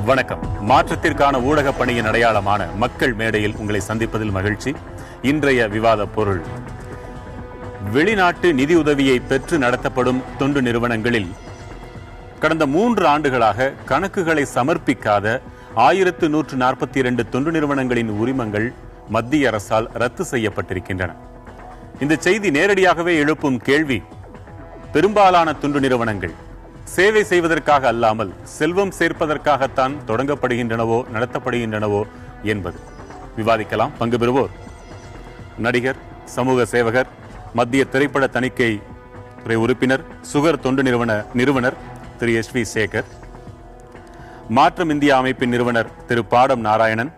வணக்கம். மாற்றத்திற்கான ஊடக பணியின் அடையாளமான மக்கள் மேடையில் உங்களை சந்திப்பதில் மகிழ்ச்சி. இன்றைய விவாத பொருள்: வெளிநாட்டு நிதியுதவியை பெற்று நடத்தப்படும் தொண்டு நிறுவனங்களில் கடந்த 3 ஆண்டுகளாக கணக்குகளை சமர்ப்பிக்காத 1142 தொண்டு நிறுவனங்களின் உரிமங்கள் மத்திய அரசால் ரத்து செய்யப்பட்டிருக்கின்றன. இந்த செய்தி நேரடியாகவே எழுப்பும் கேள்வி: பெரும்பாலான தொண்டு நிறுவனங்கள் சேவை செய்வதற்காக அல்லாமல் செல்வம் சேர்ப்பதற்காகத்தான் தொடங்கப்படுகின்றனவோ நடத்தப்படுகின்றனவோ என்பது. விவாதிக்கலாம். பங்கு பெறுவோர்: நடிகர், சமூக சேவகர், மத்திய திரைப்பட தணிக்கை துறை உறுப்பினர், சுகர் தொண்டு நிறுவனர் திரு எஸ்.வி. சேகர், மாற்றம் இந்தியா அமைப்பின் நிறுவனர் திரு பாடம் நாராயணன்,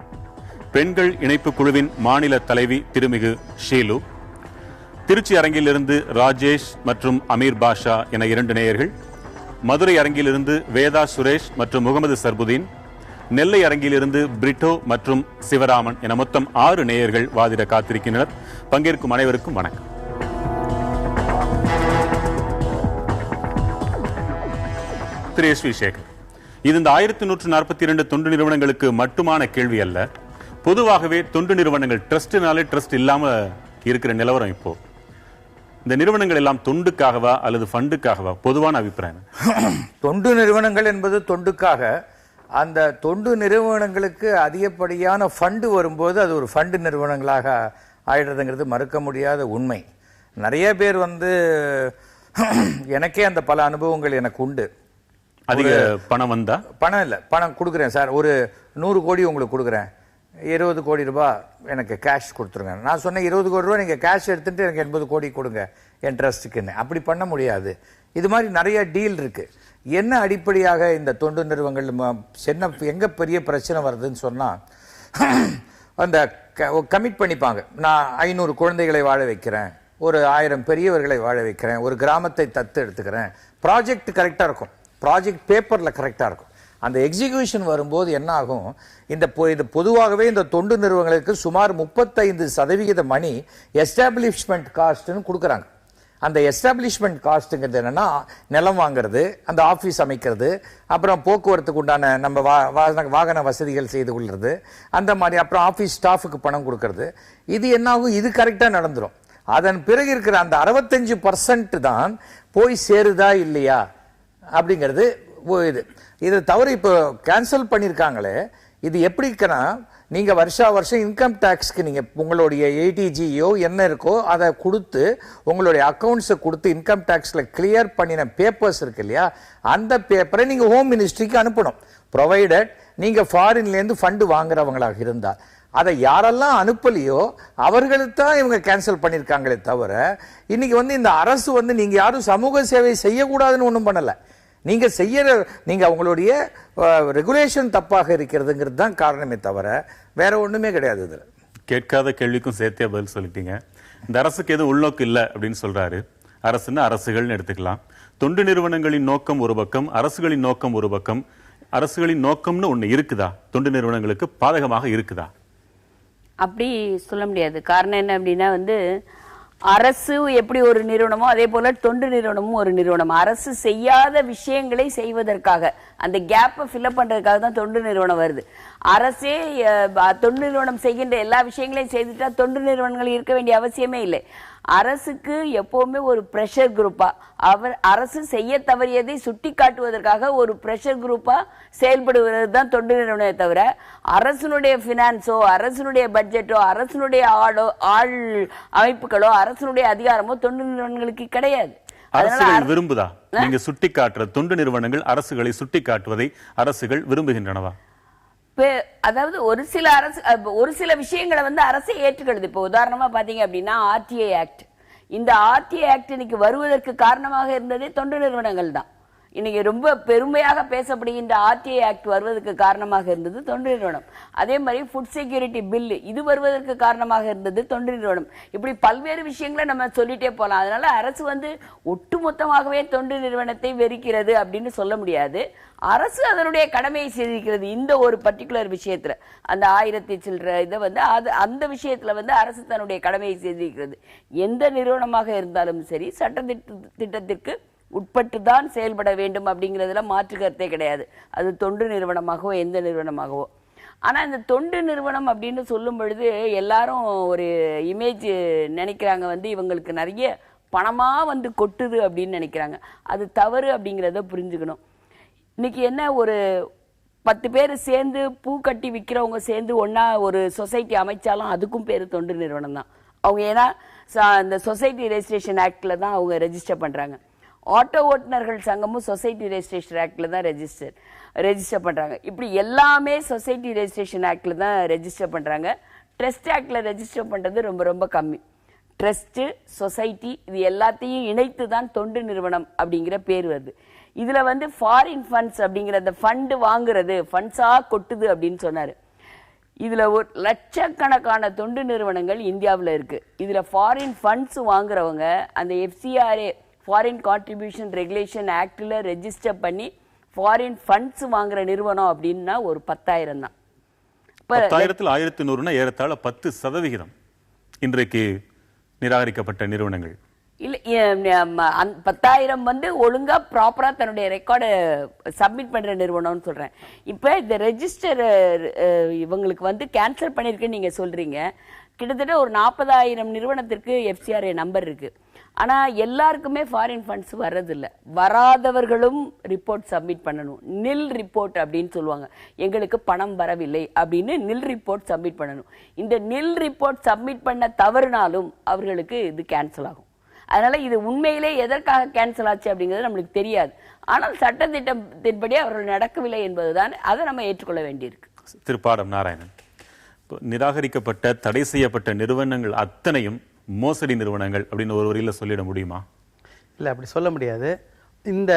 பெண்கள் இணைப்பு குழுவின் மாநில தலைவி திருமிகு ஷீலு, திருச்சி அரங்கிலிருந்து ராஜேஷ் மற்றும் அமீர் பாஷா என 2 நேயர்கள், மதுரை அரங்கிலிருந்து வேதா சுரேஷ் மற்றும் முகமது சர்புதீன், நெல்லை அரங்கிலிருந்து பிரிட்டோ மற்றும் சிவராமன் என மொத்தம் 6 நேயர்கள் வாதிட காத்திருக்கின்றனர். பங்கேற்கும் அனைவருக்கும் வணக்கம். திரு எஸ்.வி. சேகர், இது இந்த 1142 தொண்டு நிறுவனங்களுக்கு மட்டுமான கேள்வி அல்ல. பொதுவாகவே தொண்டு நிறுவனங்கள் ட்ரஸ்ட்னாலே ட்ரஸ்ட் இல்லாம இருக்கிற நிலவரம். இப்போ இந்த நிறுவனங்கள் எல்லாம் தொண்டுக்காகவா அல்லது ஃபண்டுக்காகவா? பொதுவான அபிப்பிராயம். தொண்டு நிறுவனங்கள் என்பது தொண்டுக்காக. அந்த தொண்டு நிறுவனங்களுக்கு அதிகப்படியான ஃபண்டு வரும்போது அது ஒரு ஃபண்டு நிறுவனங்களாக ஆயிடுறதுங்கிறது மறுக்க முடியாத உண்மை. நிறைய பேர் எனக்கே அந்த பல அனுபவங்கள் எனக்கு உண்டு. அதிக பணம் வந்தா? பணம் இல்லை, பணம் கொடுக்குறேன் சார், ஒரு 100 கோடி உங்களுக்கு கொடுக்குறேன், 20 கோடி ரூபாய் எனக்கு கேஷ் கொடுத்துருங்க. நான் சொன்னேன் 20 கோடி ரூபாய் நீங்கள் கேஷ் எடுத்துட்டு எனக்கு 80 கோடி கொடுங்க என் ட்ரஸ்ட்டுக்குன்னு. அப்படி பண்ண முடியாது. இது மாதிரி நிறைய டீல் இருக்கு. என்ன அடிப்படையாக இந்த தொண்டு நிறுவனங்கள் எங்க பெரிய பிரச்சனை வருதுன்னு சொன்னா, அந்த கமிட் பண்ணிப்பாங்க. நான் 500 குழந்தைகளை வாழ வைக்கிறேன், ஒரு 1000 பெரியவர்களை வாழ வைக்கிறேன், ஒரு கிராமத்தை தத்து எடுத்துக்கிறேன். ப்ராஜெக்ட் கரெக்டா இருக்கும், ப்ராஜெக்ட் பேப்பர்ல கரெக்டா இருக்கும். அந்த எக்ஸிகியூஷன் வரும்போது என்ன ஆகும், இது பொதுவாகவே இந்த தொண்டு நிறுவனங்களுக்கு சுமார் 35% மணி எஸ்டாப்ளிஷ்மெண்ட் காஸ்ட்னு கொடுக்குறாங்க. அந்த எஸ்டாப்ளிஷ்மெண்ட் காஸ்ட்டுங்கிறது என்னன்னா, நிலம் வாங்குறது, அந்த ஆஃபீஸ் அமைக்கிறது, அப்புறம் போக்குவரத்துக்கு உண்டான நம்ம வாகன வசதிகள் செய்து கொள்வது, அந்த மாதிரி, அப்புறம் ஆஃபீஸ் ஸ்டாஃபுக்கு பணம் கொடுக்கறது. இது என்ன ஆகும், இது கரெக்டாக நடந்துடும். அதன் பிறகு இருக்கிற அந்த 65% தான் போய் சேருதா இல்லையா அப்படிங்கிறது. இதை தவிர இப்போ கேன்சல் பண்ணியிருக்காங்களே, இது எப்படி இருக்குன்னா, நீங்க வருஷம் இன்கம் டாக்ஸ்க்கு நீங்க உங்களுடைய ஏடிஜியோ என்ன இருக்கோ அதை கொடுத்து உங்களுடைய அக்கௌண்ட்ஸை கொடுத்து இன்கம் டாக்ஸ்ல கிளியர் பண்ணின பேப்பர்ஸ் இருக்கு இல்லையா, அந்த பேப்பரை நீங்க ஹோம் மினிஸ்ட்ரிக்கு அனுப்பணும். ப்ரொவைடட் நீங்க ஃபாரின்லேருந்து ஃபண்டு வாங்குறவங்களாக இருந்தால். அதை யாரெல்லாம் அனுப்பலையோ அவர்களுக்கு தான் இவங்க கேன்சல் பண்ணியிருக்காங்களே தவிர, இன்னைக்கு இந்த அரசு நீங்க யாரும் சமூக சேவை செய்யக்கூடாதுன்னு ஒன்றும் பண்ணலை. நீங்க உங்களுடைய ரெகுலேஷன் தப்பாக இருக்கிறதுங்கிறது தான் காரணமே தவிர வேற ஒண்ணுமே கிடையாது. இதுல கேட்காத கேள்விக்கும் சேர்த்தே பதில் சொல்லிட்டீங்க. இந்த அரசுக்கு எதுவும் உள்நோக்கு இல்லை அப்படின்னு சொல்றாரு. அரசுன்னா அரசுகள்னு எடுத்துக்கலாம். தொண்டு நிறுவனங்களின் நோக்கம் ஒரு பக்கம், அரசுகளின் நோக்கம் ஒரு பக்கம். அரசுகளின் நோக்கம்னு ஒண்ணு இருக்குதா? தொண்டு நிறுவனங்களுக்கு பாதகமாக இருக்குதா? அப்படி சொல்ல முடியாது. காரணம் என்ன அப்படின்னா, அரசு எப்படி ஒரு நிறுவனமோ அதே போல தொண்டு நிறுவனமும் ஒரு நிறுவனம். அரசு செய்யாத விஷயங்களை செய்வதற்காக, அந்த கேப்பை ஃபில்அப் பண்றதுக்காக தான் தொண்டு நிறுவனம் வருது. அரசே தொண்டு நிறுவனம் செய்கின்ற எல்லா விஷயங்களையும் செய்துட்டா தொண்டு நிறுவனங்கள் இருக்க வேண்டிய அவசியமே இல்லை. அரசுக்கு எப்பவுமே ஒரு பிரஷர் குரூப்பா, அரசு செய்ய தவறியதை சுட்டி காட்டுவதற்காக ஒரு பிரஷர் குரூப்பா செயல்படுவது தான் தொண்டு நிறுவனத்தை தவிர, அரசனுடைய பினான்ஸோ, அரசனுடைய பட்ஜெட்டோ, அரசனுடைய ஆள் அமைப்புகளோ, அரசனுடைய அதிகாரமோ தொண்டு நிறுவனங்களுக்கு கிடையாது. அரசுகள் விரும்புதா? நீங்க சுட்டி காட்டுற தொண்டு நிறுவனங்கள் அரசுகளை சுட்டி காட்டுவதை அரசுகள் விரும்புகின்றனவா? அதாவது ஒரு சில விஷயங்களை அரசே ஏற்றுக்கிறது. இப்போ உதாரணமா பாத்தீங்க அப்படின்னா, ஆர்டிஐ ஆக்ட். இந்த ஆர்டிஐ ஆக்ட் இன்னைக்கு வருவதற்கு காரணமாக இருந்ததே தொண்டு நிறுவனங்கள் தான். இன்னைக்கு ரொம்ப பெருமையாக பேசப்படுகின்ற ஆர்டிஐ ஆக்ட் வருவதற்கு காரணமாக இருந்தது தொண்டு நிறுவனம். அதே மாதிரி ஃபுட் செக்யூரிட்டி பில், இது வருவதற்கு காரணமாக இருந்தது தொண்டு நிறுவனம். இப்படி பல்வேறு விஷயங்களை நம்ம சொல்லிட்டே போலாம். அதனால அரசு ஒட்டுமொத்தமாகவே தொண்டு நிறுவனத்தை வெறுக்கிறது அப்படின்னு சொல்ல முடியாது. அரசு அதனுடைய கடமையை செய்திருக்கிறது. இந்த ஒரு பர்டிகுலர் விஷயத்துல, அந்த 1000 சில்லற இதை அந்த விஷயத்துல அரசு தன்னுடைய கடமையை செய்திருக்கிறது. எந்த நிறுவனமாக இருந்தாலும் சரி, சட்ட திட்டத்திற்கு உட்பட்டு தான் செயல்பட வேண்டும் அப்படிங்கிறதுல மாற்று கருத்தே கிடையாது. அது தொண்டு நிறுவனமாகவோ எந்த நிறுவனமாகவோ. ஆனா இந்த தொண்டு நிறுவனம் அப்படின்னு சொல்லும் பொழுது எல்லாரும் ஒரு இமேஜ் நினைக்கிறாங்க, வந்து இவங்களுக்கு நிறைய பணமா வந்து கொட்டுது அப்படின்னு நினைக்கிறாங்க. அது தவறு அப்படிங்கிறத புரிஞ்சுக்கணும். இன்னைக்கு என்ன, ஒரு 10 பேர் சேர்ந்து பூ கட்டி விற்கிறவங்க சேர்ந்து ஒன்னா ஒரு சொசைட்டி அமைச்சாலும் அதுக்கும் பேரு தொண்டு நிறுவனம் தான். அவங்க ஏன்னா இந்த சொசைட்டி ரெஜிஸ்ட்ரேஷன் ஆக்ட்ல தான் அவங்க ரெஜிஸ்டர் பண்றாங்க. ஆட்டோ ஓட்டுநர்கள் சங்கமும் சொசைட்டி ரெஜிஸ்ட்ரேஷன் ஆக்ட்ல தான் ரெஜிஸ்டர் பண்றாங்க. இப்படி எல்லாமே சொசைட்டி ரெஜிஸ்ட்ரேஷன் ஆக்ட்ல தான் ரெஜிஸ்டர் பண்றாங்க. ட்ரஸ்ட் ஆக்ட்ல ரெஜிஸ்டர் பண்றது ரொம்ப ரொம்ப கம்மி. ட்ரஸ்ட், சொசைட்டி இது எல்லாத்தையும் இணைத்து தான் தொண்டு நிறுவனம் அப்படிங்கிற பேர் வருது. இதுல வந்து ஃபாரின் ஃபண்ட்ஸ் அப்படிங்கிற அந்த ஃபண்ட் வாங்குறது, ஃபண்ட்ஸா கொட்டுது அப்படின்னு சொன்னாரு. இதுல ஒரு லட்சக்கணக்கான தொண்டு நிறுவனங்கள் இந்தியாவில் இருக்கு. இதுல ஃபாரின் ஃபண்ட்ஸ் வாங்குறவங்க அந்த FCRA ஃபாரின் கான்ட்ரிபியூஷன் ரெகுலேஷன் ஆக்ட்ல ரெஜிஸ்டர் பண்ணி ஃபாரின் ஃபண்ட்ஸ் வாங்குற நிறுவனம் அப்படின்னா ஒரு 10,000 தான். 10,000ல் 1,100னா ஏறத்தாழ 10% இன்றைக்கு நிராகரிக்கப்பட்ட நிறுவனங்கள். இல்ல 10,000 வந்து ஒழுங்கா ப்ராப்பரா தன்னுடைய ரெக்கார்டை சப்மிட் பண்ற நிறுவனம்னு சொல்றேன். இப்ப இந்த ரெஜிஸ்டர் இவங்களுக்கு வந்து கேன்சல் பண்ணிருக்குன்னு நீங்க சொல்றீங்க. கிட்டத்தட்ட ஒரு 40,000 நிறுவனத்திற்கு FCRA நம்பர் இருக்கு. ஆனா எல்லாருக்குமே ஃபாரின் ஃபண்ட்ஸ் வர்றதில்ல. வராதவர்களும் ரிப்போர்ட் சப்மிட் பண்ணணும். நில் ரிப்போர்ட் அப்படின்னு சொல்லுவாங்க. எங்களுக்கு பணம் வரவில்லை அப்படின்னு நில் ரிப்போர்ட் சப்மிட் பண்ணணும். இந்த நில் ரிப்போர்ட் சப்மிட் பண்ண தவறுனாலும் அவர்களுக்கு இது கேன்சல் ஆகும். அதனால இது உண்மையிலே எதற்காக கேன்சல் ஆச்சு அப்படிங்கிறது நம்மளுக்கு தெரியாது. ஆனால் சட்டத்திட்டத்தின்படி அவர்கள் நடக்கவில்லை என்பதுதான், அதை நம்ம ஏற்றுக்கொள்ள வேண்டியிருக்கு. திருப்பாடம் நாராயணன், நிராகரிக்கப்பட்ட தடை செய்யப்பட்ட நிறுவனங்கள் அத்தனையும் மோசடி நிறுவனங்கள் அப்படின்னு ஒரு வரியில சொல்லிட முடியுமா? இல்லை, அப்படி சொல்ல முடியாது. இந்த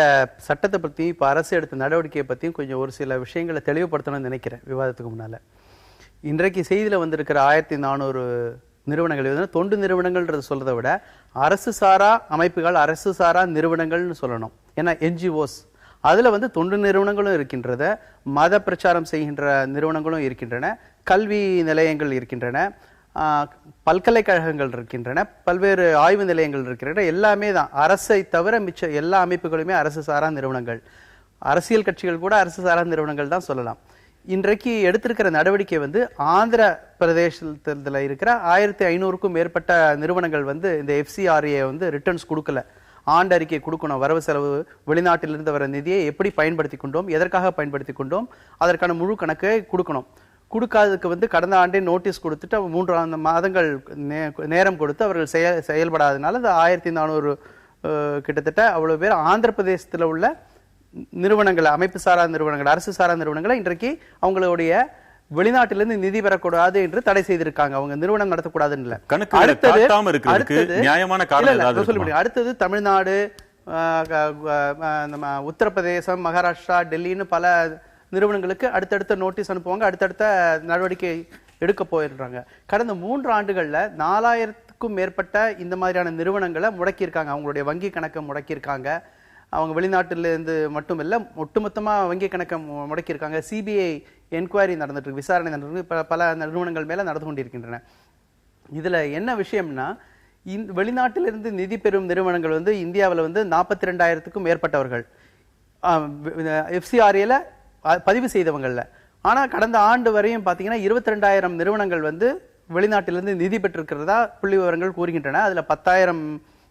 சட்டத்தை பற்றி இப்போ அரசு எடுத்த நடவடிக்கையை பற்றியும் கொஞ்சம் ஒரு சில விஷயங்களை தெளிவுபடுத்தணும்னு நினைக்கிறேன் விவாதத்துக்கு முன்னால். இன்றைக்கு செய்தியில் வந்திருக்கிற 1,400 நிறுவனங்கள் வந்து தொண்டு நிறுவனங்கள்ன்றது சொல்றதை விட அரசு சாரா அமைப்புகள், அரசு சாரா நிறுவனங்கள்னு சொல்லணும். ஏன்னா NGOs அதுல வந்து தொண்டு நிறுவனங்களும் இருக்கின்றன, மத பிரச்சாரம் செய்கின்ற நிறுவனங்களும் இருக்கின்றன, கல்வி நிலையங்கள் இருக்கின்றன, பல்கலைக்கழகங்கள் இருக்கின்றன, பல்வேறு ஆய்வு நிலையங்கள் இருக்கின்றன. எல்லாமே தான் அரசை தவிர மிச்ச எல்லா அமைப்புகளுமே அரசு சாரா நிறுவனங்கள். அரசியல் கட்சிகள் கூட அரசு சாரா நிறுவனங்கள் தான் சொல்லலாம். இன்றைக்கு எடுத்திருக்கிற நடவடிக்கை வந்து ஆந்திர பிரதேசத்தில் இருக்கிற 1,500க்கும் மேற்பட்ட நிறுவனங்கள் வந்து இந்த FCRA வந்து ரிட்டர்ன்ஸ் கொடுக்கல. ஆண்டு அறிக்கை கொடுக்கணும். வரவு செலவு, வெளிநாட்டிலிருந்து வர நிதியை எப்படி பயன்படுத்தி கொண்டோம், எதற்காக பயன்படுத்தி கொண்டோம், அதற்கான முழு கணக்கை கொடுக்கணும். கொடுக்காததுக்கு வந்து கடந்த ஆண்டே நோட்டீஸ் கொடுத்துட்டு 3 மாதங்கள் நேரம் கொடுத்து அவர்கள் செயல்படாதனால இந்த 1,400 கிட்டத்தட்ட அவ்வளவு பேர் ஆந்திர பிரதேசத்தில் உள்ள நிறுவனங்கள், அமைப்பு சாரா நிறுவனங்கள், அரசு சாரா நிறுவனங்களை இன்றைக்கு அவங்களுடைய வெளிநாட்டிலிருந்து நிதி பெறக்கூடாது என்று தடை செய்திருக்காங்க. அவங்க நிறுவனம் நடத்தக்கூடாதுன்னு இல்ல. அடுத்தது தமிழ்நாடு, உத்தரப்பிரதேசம், மகாராஷ்டிரா, டெல்லின்னு பல நிறுவனங்களுக்கு அடுத்தடுத்த நோட்டீஸ் அனுப்புவாங்க, அடுத்தடுத்த நடவடிக்கை எடுக்க போயிடுறாங்க. கடந்த 3 ஆண்டுகள்ல 4,000க்கும் மேற்பட்ட இந்த மாதிரியான நிறுவனங்களை முடக்கியிருக்காங்க. அவங்களுடைய வங்கி கணக்கை முடக்கியிருக்காங்க. அவங்க வெளிநாட்டிலிருந்து மட்டும் இல்ல, ஒட்டுமொத்தமா வங்கி கணக்கை முடக்கியிருக்காங்க. CBI என்கொயரி நடந்துட்டு இருக்கு, விசாரணை நடந்துட்டு பல நிறுவனங்கள் மேல நடந்து கொண்டிருக்கின்றன. இதுல என்ன விஷயம்னா, வெளிநாட்டிலிருந்து நிதி பெறும் நிறுவனங்கள் வந்து இந்தியாவில் வந்து 42,000க்கும் மேற்பட்டவர்கள் FCRAல பதிவு செய்தவங்கள்ல. ஆனா கடந்த ஆண்டு வரையும் பாத்தீங்கன்னா 22,000 நிறுவனங்கள் வந்து வெளிநாட்டிலிருந்து நிதி பெற்றிருக்கிறதா புள்ளி விவரங்கள் கூறுகின்றன. அதுல 10,000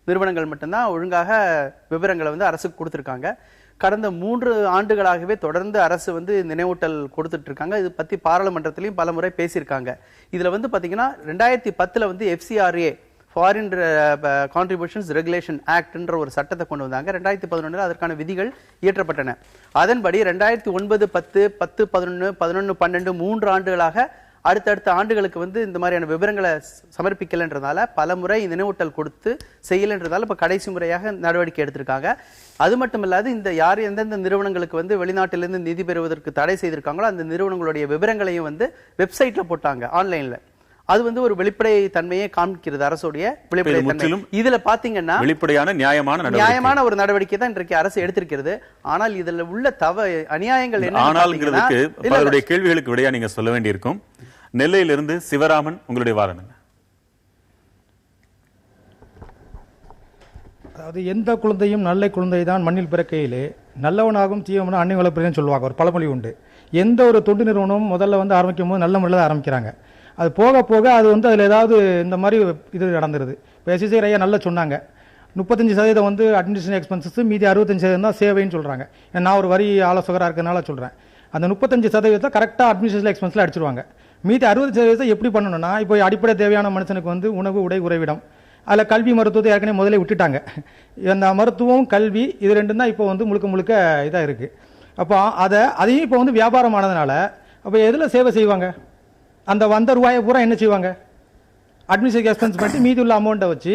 நிறுவனங்கள் மட்டும்தான் ஒழுங்காக விவரங்களை வந்து அரசுக்கு கொடுத்திருக்காங்க. கடந்த 3 ஆண்டுகளாகவே தொடர்ந்து அரசு வந்து நினைவூட்டல் கொடுத்துட்டு இருக்காங்க. இது பத்தி பாராளுமன்றத்திலையும் பல முறை பேசியிருக்காங்க. இதுல வந்து பாத்தீங்கன்னா 2010 வந்து FCRA ஃபாரின் கான்ட்ரிபியூஷன்ஸ் ரெகுலேஷன் ஆக்ட்ன்ற ஒரு சட்டத்தை கொண்டு வந்தாங்க. 2011 அதற்கான விதிகள் இயற்றப்பட்டன. அதன்படி 2009, 10, 10, 11, 11, 12 3 ஆண்டுகளாக அடுத்தடுத்த ஆண்டுகளுக்கு வந்து இந்த மாதிரியான விவரங்களை சமர்ப்பிக்கலன்றதால பல முறை நினைவூட்டல் கொடுத்து செய்யலன்றதால இப்ப கடைசி முறையாக நடவடிக்கை எடுத்திருக்காங்க. அது மட்டும் இல்லாது இந்த யார் எந்தெந்த நிறுவனங்களுக்கு வந்து வெளிநாட்டிலிருந்து நிதி பெறுவதற்கு தடை செய்திருக்காங்களோ அந்த நிறுவனங்களுடைய விவரங்களையும் வந்து வெப்சைட்ல போட்டாங்க, ஆன்லைன்ல. அது வந்து ஒரு வெளிப்படை தன்மையை காண்பிக்கிறது, அரசுடைய வெளிப்படை தன்மை. இதுல பாத்தீங்கன்னா வெளிப்படையான நியாயமான ஒரு நடவடிக்கை தான் இன்றைக்கு அரசு எடுத்திருக்கிறது. ஆனால் இதுல உள்ள அநியாயங்கள் என்ன? ஆனால் கேள்விகளுக்கு விடையா நீங்க சொல்ல வேண்டியிருக்கும். நெல்லையிலிருந்து சிவராமன், உங்களுடைய வாதம் என்ன? அதாவது எந்த குழந்தையும் நல்ல குழந்தை தான் மண்ணில் பிறக்கையிலே நல்லவனாகும் தீயவனும் அன்னை வளர்ப்புன்னு சொல்லுவாங்க, ஒரு பழமொழி உண்டு. எந்த ஒரு தொண்டு நிறுவனமும் முதல்ல வந்து ஆரம்பிக்கும் போது நல்ல முறையில் தான் ஆரம்பிக்கிறாங்க. அது போக போக அது வந்து அதில் ஏதாவது இந்த மாதிரி இது நடந்துருது. இப்போ எஸ்எஸ்ஐ ஐயா நல்லா சொன்னாங்க, 35% வந்து அட்மினிஸ்ட்ரேஷன் எக்ஸ்பென்சஸ், மீதி 65% தான் சேவைன்னு சொல்கிறாங்க. நான் ஒரு வரி ஆலோசகராக இருக்கிறதுனால சொல்கிறேன். அந்த 35% கரெக்டாக அட்மினிஸ்ட்ரேஷன் எக்ஸ்பென்ஸில் அடிச்சிருவாங்க. மீதி 60% எப்படி பண்ணணும்னா, இப்போ அடிப்படை தேவையான மனுஷனுக்கு வந்து உணவு, உடை, உறைவிடம், அதில் கல்வி மருத்துவத்தை ஏற்கனவே முதலே விட்டுட்டாங்க. அந்த மருத்துவம், கல்வி இது ரெண்டும் தான் இப்போ வந்து முழுக்க முழுக்க இதாக இருக்குது. அப்போ அதையும் இப்போ வந்து வியாபாரம் ஆனதுனால அப்போ எதில் சேவை செய்வாங்க? அந்த வந்த ரூபாயை பூரா என்ன செய்வாங்க? அட்மினிஸ்ட்ரேட்டிவ் எக்ஸ்பென்ஸ் பண்ணிட்டு மீதி உள்ள அமௌண்ட்டை வச்சு,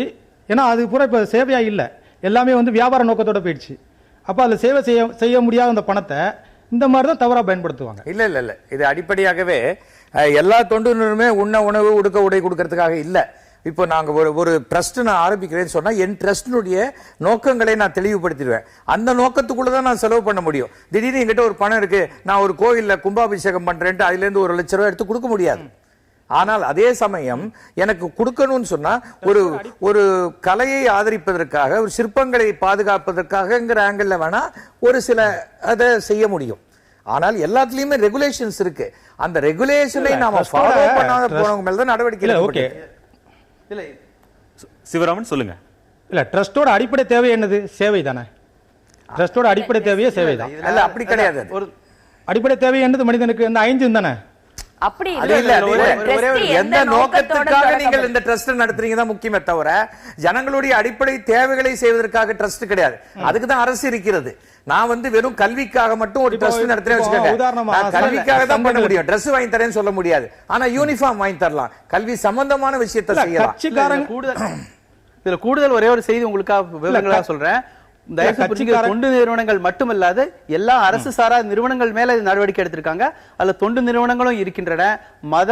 ஏன்னா அது பூரா இப்போ சேவையாக இல்லை, எல்லாமே வந்து வியாபார நோக்கத்தோட போயிடுச்சு. அப்போ அதில் சேவை செய்ய முடியாத அந்த பணத்தை இந்த மாதிரி தான் தவறாக பயன்படுத்துவாங்க. இல்ல இல்ல இல்ல, இது அடிப்படையாகவே எல்லா தொண்டு நிறுவனமே உண்ண உணவு, உடுக்க உடை கொடுக்கறதுக்காக இல்ல. இப்போ நாங்க ஒரு ட்ரஸ்ட் நான் ஆரம்பிக்கிறேன்னு சொன்னா என் ட்ரஸ்டினுடைய நோக்கங்களை நான் தெளிவுபடுத்திடுவேன். அந்த நோக்கத்துக்குள்ளதான் நான் செலவு பண்ண முடியும். திடீர்னு என்கிட்ட ஒரு பணம் இருக்கு, நான் ஒரு கோயில்ல கும்பாபிஷேகம் பண்றேன்ட்டு அதுல இருந்து 1 லட்சம் ரூபாய் எடுத்து கொடுக்க முடியாது. ஆனால் அதே சமயம் எனக்கு கொடுக்கணும்னு சொன்னா ஒரு கலையை ஆதரிப்பதற்காக, ஒரு சிற்பங்களை பாதுகாப்பதற்காகங்கிற ஆங்கிள் வேணா ஒரு சில அதை செய்ய முடியும். ஆனால் எல்லாத்துலயுமே ரெகுலேஷன்ஸ் இருக்கு. அந்த ரெகுலேஷனை நாம ஃபாலோ பண்ணாத போனவங்க மேல தான் நடவடிக்கை. ஓகே, இல்ல சிவராமன் சொல்லுங்க. இல்ல, ட்ரஸ்டோட அடிப்படை தேவை என்னது? சேவை தானே. ட்ரஸ்டோட அடிப்படை தேவையே சேவை தான். இல்ல அப்படி கிடையாது. ஒரு அடிப்படை தேவை என்னது மனிதனுக்கு? அந்த 5 தானே. அப்படி எந்த நோக்கத்துக்காக நீங்கள் இந்த ட்ரஸ்ட் நடத்துறீங்க தான் முக்கியமே தவிர ஜனங்களுடைய அடிப்படை தேவைகளை செய்வதற்காக ட்ரஸ்ட் கிடையாது. அதுக்கு தான் அரசு இருக்கிறது. நான் வந்து வெறும் கல்விக்காக மட்டும் ஒரு ட்ரஸ்ட் நடத்துறேன்னு வச்சுக்கோங்க, கல்விக்காக தான் பண்ண முடியும். ட்ரெஸ் வாங்கி தரேன்னு சொல்ல முடியாது, ஆனா யூனிஃபார்ம் வாங்கி தரலாம். கல்வி சம்பந்தமான விஷயத்தை செய்யலாம். கூடுதல் ஒரே ஒரு செய்தி உங்களுக்காக விவரங்களா சொல்றேன். தொண்டு நிறுவனங்கள் மட்டுமல்லாது எல்லா அரசு சாரா நிறுவனங்கள் மேல நடவடிக்கை எடுத்திருக்காங்க. அதுல தொண்டு நிறுவனங்களும் இருக்கின்றன, மத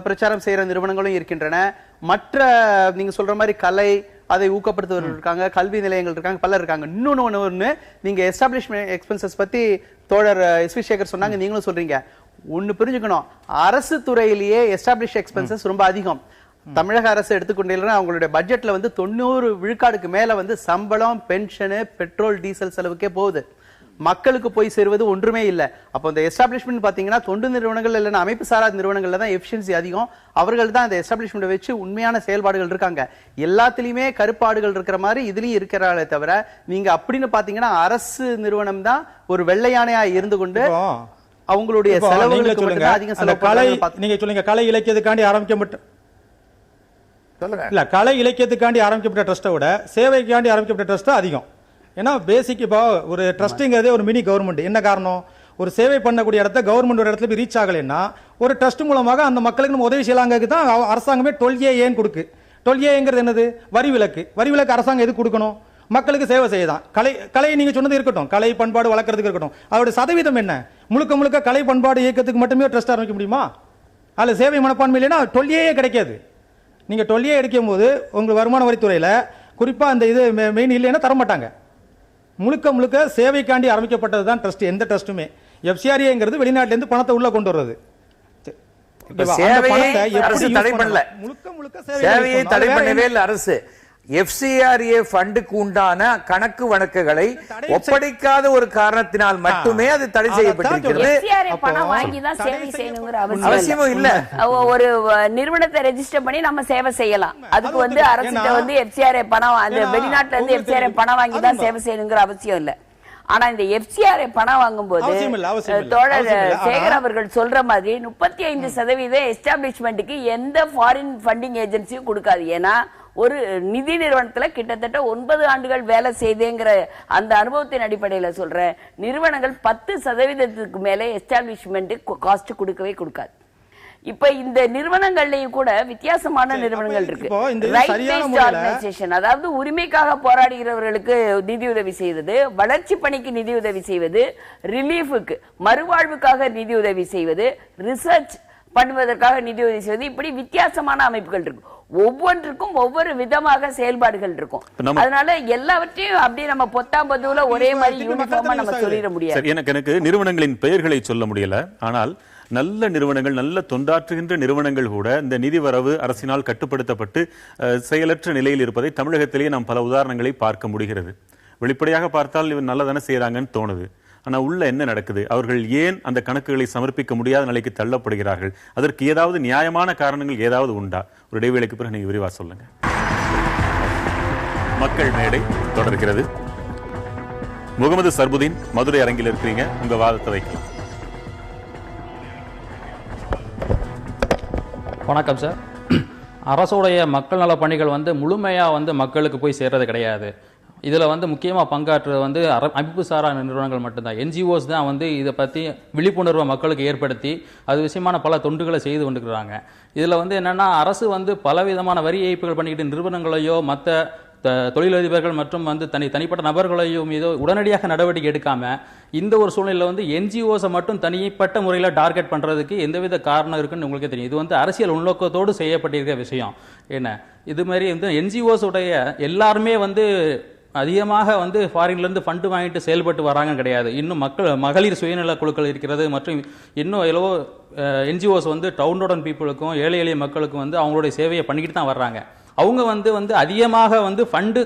பிரச்சாரம் செய்யற நிறுவனங்களும் இருக்கின்றன, மற்ற நீங்க சொல்ற மாதிரி கலை அதை ஊக்கப்படுத்துவர்கள் இருக்காங்க, கல்வி நிலையங்கள் இருக்காங்க, பலர் இருக்காங்க. இன்னொன்னு நீங்க எஸ்டாப்ளிஷ்மெண்ட் எக்ஸ்பென்சஸ் பத்தி தோழர் எஸ் வி சேகர் சொன்னாங்க, நீங்களும் சொல்றீங்க. ஒன்னு புரிஞ்சுக்கணும், அரசு துறையிலேயே எஸ்டாப்ளிஷ் எக்ஸ்பென்சஸ் ரொம்ப அதிகம். தமிழக அரசு எடுத்துக்கொண்டீங்கன்னா அவங்களுடைய பட்ஜெட்ல வந்து 90 விழுக்காடுக்கு மேல வந்து சம்பளம், பென்ஷனு, பெட்ரோல், டீசல் செலவுக்கே போகுது. மக்களுக்கு போய் சேருவது ஒன்றுமே இல்லை. அப்போ இந்த எஸ்டாப்ளிஷ்மெண்ட் பாத்தீங்கன்னா தொண்டு நிறுவனங்கள் இல்லைன்னா அமைப்பு சாராத நிறுவனங்கள்ல தான் எஃபிஷியன்சி அதிகம். அவர்கள் தான் இந்த எஸ்டாப்ளிஷ்மெண்ட் வச்சு உண்மையான செயல்பாடுகள் இருக்காங்க. எல்லாத்திலுமே கருப்பாடுகள் இருக்கிற மாதிரி இதுலயும் இருக்கிறாங்களே தவிர, நீங்க அப்படின்னு பாத்தீங்கன்னா அரசு நிறுவனம் தான் ஒரு வெள்ளையானையா இருந்து கொண்டு அவங்களுடைய செலவுகளுக்கு அதிகம் செலவு. நீங்க சொல்லுங்க, கலை இலக்கியத்துக்காண்டி ஆரம்பிக்கப்பட்ட இல்ல, கலை இலக்கியத்துக்காண்டி ஆரம்பிக்கப்பட்ட ட்ரஸ்ட்டை விட சேவைக்காண்டி ஆரம்பிக்கப்பட்ட ட்ரஸ்ட் அதிகம். ஏன்னா பேசிக் இப்போ ஒரு ட்ரஸ்ட்ங்கிறதே ஒரு மினி கவர்மெண்ட். என்ன காரணம்? ஒரு சேவை பண்ணக்கூடிய இடத்த கவர்மெண்ட் ஒரு இடத்துல போய் ரீச் ஆகலைன்னா ஒரு ட்ரஸ்ட் மூலமாக அந்த மக்களுக்கு நம்ம உதவி செய்யலாங்கிறது தான் அரசாங்கமே 12A கொடுக்கு. 12Aங்கிறது என்னது? வரி விலக்கு. வரி விலக்கு அரசாங்கம் எது கொடுக்கணும்? மக்களுக்கு சேவை செய்யதான். கலையை நீங்க சொன்னது இருக்கட்டும், கலை பண்பாடு வளர்க்கறதுக்கு இருக்கட்டும், அதோட சதவீதம் என்ன? முழுக்க முழுக்க கலை பண்பாடு இயக்கத்துக்கு மட்டுமே ட்ரஸ்ட் ஆரம்பிக்க முடியுமா? அதுல சேவை மனப்பான்மை இல்லைன்னா 12A கிடைக்காது. நீங்க 12A எடுக்கும் போது உங்க வருமான வரித்துறையில குறிப்பா அந்த இது மெயின் இல்லைன்னா தரமாட்டாங்க. முழுக்க முழுக்க சேவைக்காண்டி ஆரம்பிக்கப்பட்டது தான் ட்ரஸ்ட். எந்த ட்ரஸ்ட்டுமே FCRAங்கிறது வெளிநாட்டுல இருந்து பணத்தை உள்ள கொண்டு வர்றது. அரசு தடை பண்ணல, முழுக்க முழுக்க சேவையை தடை பண்ணவே இல்லை அரசு. FCRA ஃபண்டுக்கு உண்டான கணக்கு வழக்குகளை ஒப்படைக்காத ஒரு காரணத்தினால் மட்டுமே அது தடை செய்யப்பட்டிருக்கிறது. அவசியமும் இல்ல. ஒரு நிறுவனத்தை ரெஜிஸ்டர் பண்ணி நம்ம சேவை செய்யலாம். அதுக்கு வந்து அரசு வந்து FCRA பணம், அந்த வெளிநாட்டுல இருந்து FCRA பணம் வாங்கி தான் சேவை செய்யணுங்கிற அவசியம் இல்ல. ஆனா இந்த FCRA பணம் வாங்கும் போது தோழர் சேகர் அவர்கள் சொல்ற மாதிரி 35% எஸ்டாப்ளிஷ்மெண்ட்டுக்கு எந்த ஃபாரின் ஃபண்டிங் ஏஜென்சியும் கொடுக்காது. ஏன்னா ஒரு நிதி நிறுவனத்துல கிட்டத்தட்ட 9 ஆண்டுகள் வேலை செய்தேங்கிற அந்த அனுபவத்தின் அடிப்படையில சொல்ற நிறுவனங்கள் 10% மேலே எஸ்டாப்ளிஷ்மெண்ட் காஸ்ட் கொடுக்கவே கொடுக்காது. இப்ப இந்த நிறுவனங்கள்லயும் கூட வித்தியாசமான நிறுவனங்கள் இருக்கு. அதாவது உரிமைக்காக போராடுகிறவர்களுக்கு நிதியுதவி செய்வது, வளர்ச்சி பணிக்கு நிதியுதவி செய்வது, ரிலீஃபுக்கு மறுவாழ்வுக்காக நிதியுதவி செய்வது, ரிசர்ச் பண்ணுவதற்காக நிதியுதவி செய்வது, இப்படி வித்தியாசமான அமைப்புகள் இருக்கு. ஒவ்வொன்றுக்கும் ஒவ்வொரு விதமாக செயல்பாடுகள் இருக்கும். அதனால எல்லாவற்றையும் அப்படியே நம்ம பொத்தாம் பொதுவுல ஒரே மாதிரி யூனிஃபார்மா நம்ம சொல்லிட முடியாது. எனக்கு நிறுவனங்களின் பெயர்களை சொல்ல முடியல. ஆனால் நல்ல நிறுவனங்கள், நல்ல தொண்டாற்றுகின்ற நிறுவனங்கள் கூட இந்த நிதி வரவு அரசினால் கட்டுப்படுத்தப்பட்டு செயலற்ற நிலையில் இருப்பதை தமிழகத்திலேயே நாம் பல உதாரணங்களை பார்க்க முடிகிறது. வெளிப்படையாக பார்த்தால் இவர் நல்லதானே செய்யறாங்கன்னு தோணுது. ஆனா உள்ள என்ன நடக்குது? அவர்கள் ஏன் அந்த கணக்குகளை சமர்ப்பிக்க முடியாத நிலைக்கு தள்ளப்படுகிறார்கள்? அதற்கு ஏதாவது நியாயமான காரணங்கள் ஏதாவது உண்டா? ஒரு இடைவேளைக்கு பிறகு நீங்க விரிவா சொல்லுங்க. மக்கள் மேடை தொடர்கிறது. முகமது சர்புதீன், மதுரை அரங்கில் இருக்கிறீங்க, உங்க வாதத்தை வைக்கலாம். வணக்கம் சார். அரசுடைய மக்கள் நல பணிகள் முழுமையாக மக்களுக்கு போய் சேர்றது கிடையாது. இதில் முக்கியமாக பங்காற்றுறது அமைப்பு சாரா நிறுவனங்கள் மட்டும்தான். என்ஜிஓஸ் தான் இதை பற்றி விழிப்புணர்வை மக்களுக்கு ஏற்படுத்தி அது விஷயமான பல தொண்டுகளை செய்து கொண்டுக்கிறாங்க. இதில் என்னென்னா அரசு பலவிதமான வரி ஏய்ப்புகள் பண்ணிக்கிட்டு நிறுவனங்களையோ மற்ற தொழிலதிபர்கள் மற்றும் தனிப்பட்ட நபர்களையும் மீது உடனடியாக நடவடிக்கை எடுக்காம இந்த ஒரு சூழ்நிலையில் என்ஜிஓஸை மட்டும் தனிப்பட்ட முறையில் டார்கெட் பண்ணுறதுக்கு எந்தவித காரணம் இருக்குன்னு உங்களுக்கே தெரியும். இது அரசியல் உள்நோக்கத்தோடு செய்யப்பட்டிருக்க விஷயம். என்ன இது மாதிரி என்ஜிஓஸ் உடைய எல்லாருமே அதிகமாக ஃபாரின்லேருந்து ஃபண்டு வாங்கிட்டு செயல்பட்டு வராங்க கிடையாது. இன்னும் மகளிர் சுயநல குழுக்கள் இருக்கிறது மற்றும் இன்னும் எவ்வளவோ என்ஜிஓஸ் டவுன் பீப்புளுக்கும் ஏழை எளிய மக்களுக்கும் அவங்களுடைய சேவையை பண்ணிக்கிட்டு தான் வர்றாங்க. அவங்க அதிகமாக ஃபண்டு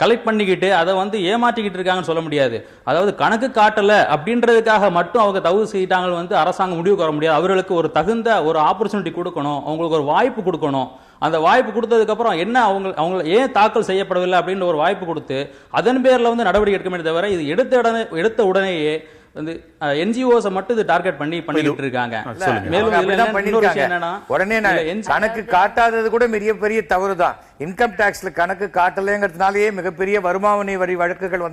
கலெக்ட் பண்ணிக்கிட்டு அதை ஏமாற்றிக்கிட்டு இருக்காங்கன்னு சொல்ல முடியாது. அதாவது கணக்கு காட்டலை அப்படின்றதுக்காக மட்டும் அவங்க தவறு செய்யிட்டாங்க அரசாங்கம் முடிவுக்கு வர முடியாது. அவர்களுக்கு ஒரு தகுந்த ஒரு ஆப்பர்ச்சுனிட்டி கொடுக்கணும், அவங்களுக்கு ஒரு வாய்ப்பு கொடுக்கணும். அந்த வாய்ப்பு கொடுத்ததுக்கு அப்புறம் என்ன அவங்க ஏன் தாக்கல் செய்யப்படவில்லை அப்படின்னு ஒரு வாய்ப்பு கொடுத்து அதன் பேர்ல நடவடிக்கை எடுக்க வேண்டிய தவிர இது எடுத்த உடனேயே என்ஜிஓஸ் மட்டும் இது டார்கெட் பண்ணிட்டு இருக்காங்க. உடனே கணக்கு காட்டாதது கூட மிகப்பெரிய தவறுதான். இன்கம் டாக்ஸ்ல கணக்கு காட்டலைங்கிறதுனாலேயே மிகப்பெரிய வருமான வரி வழக்குகள்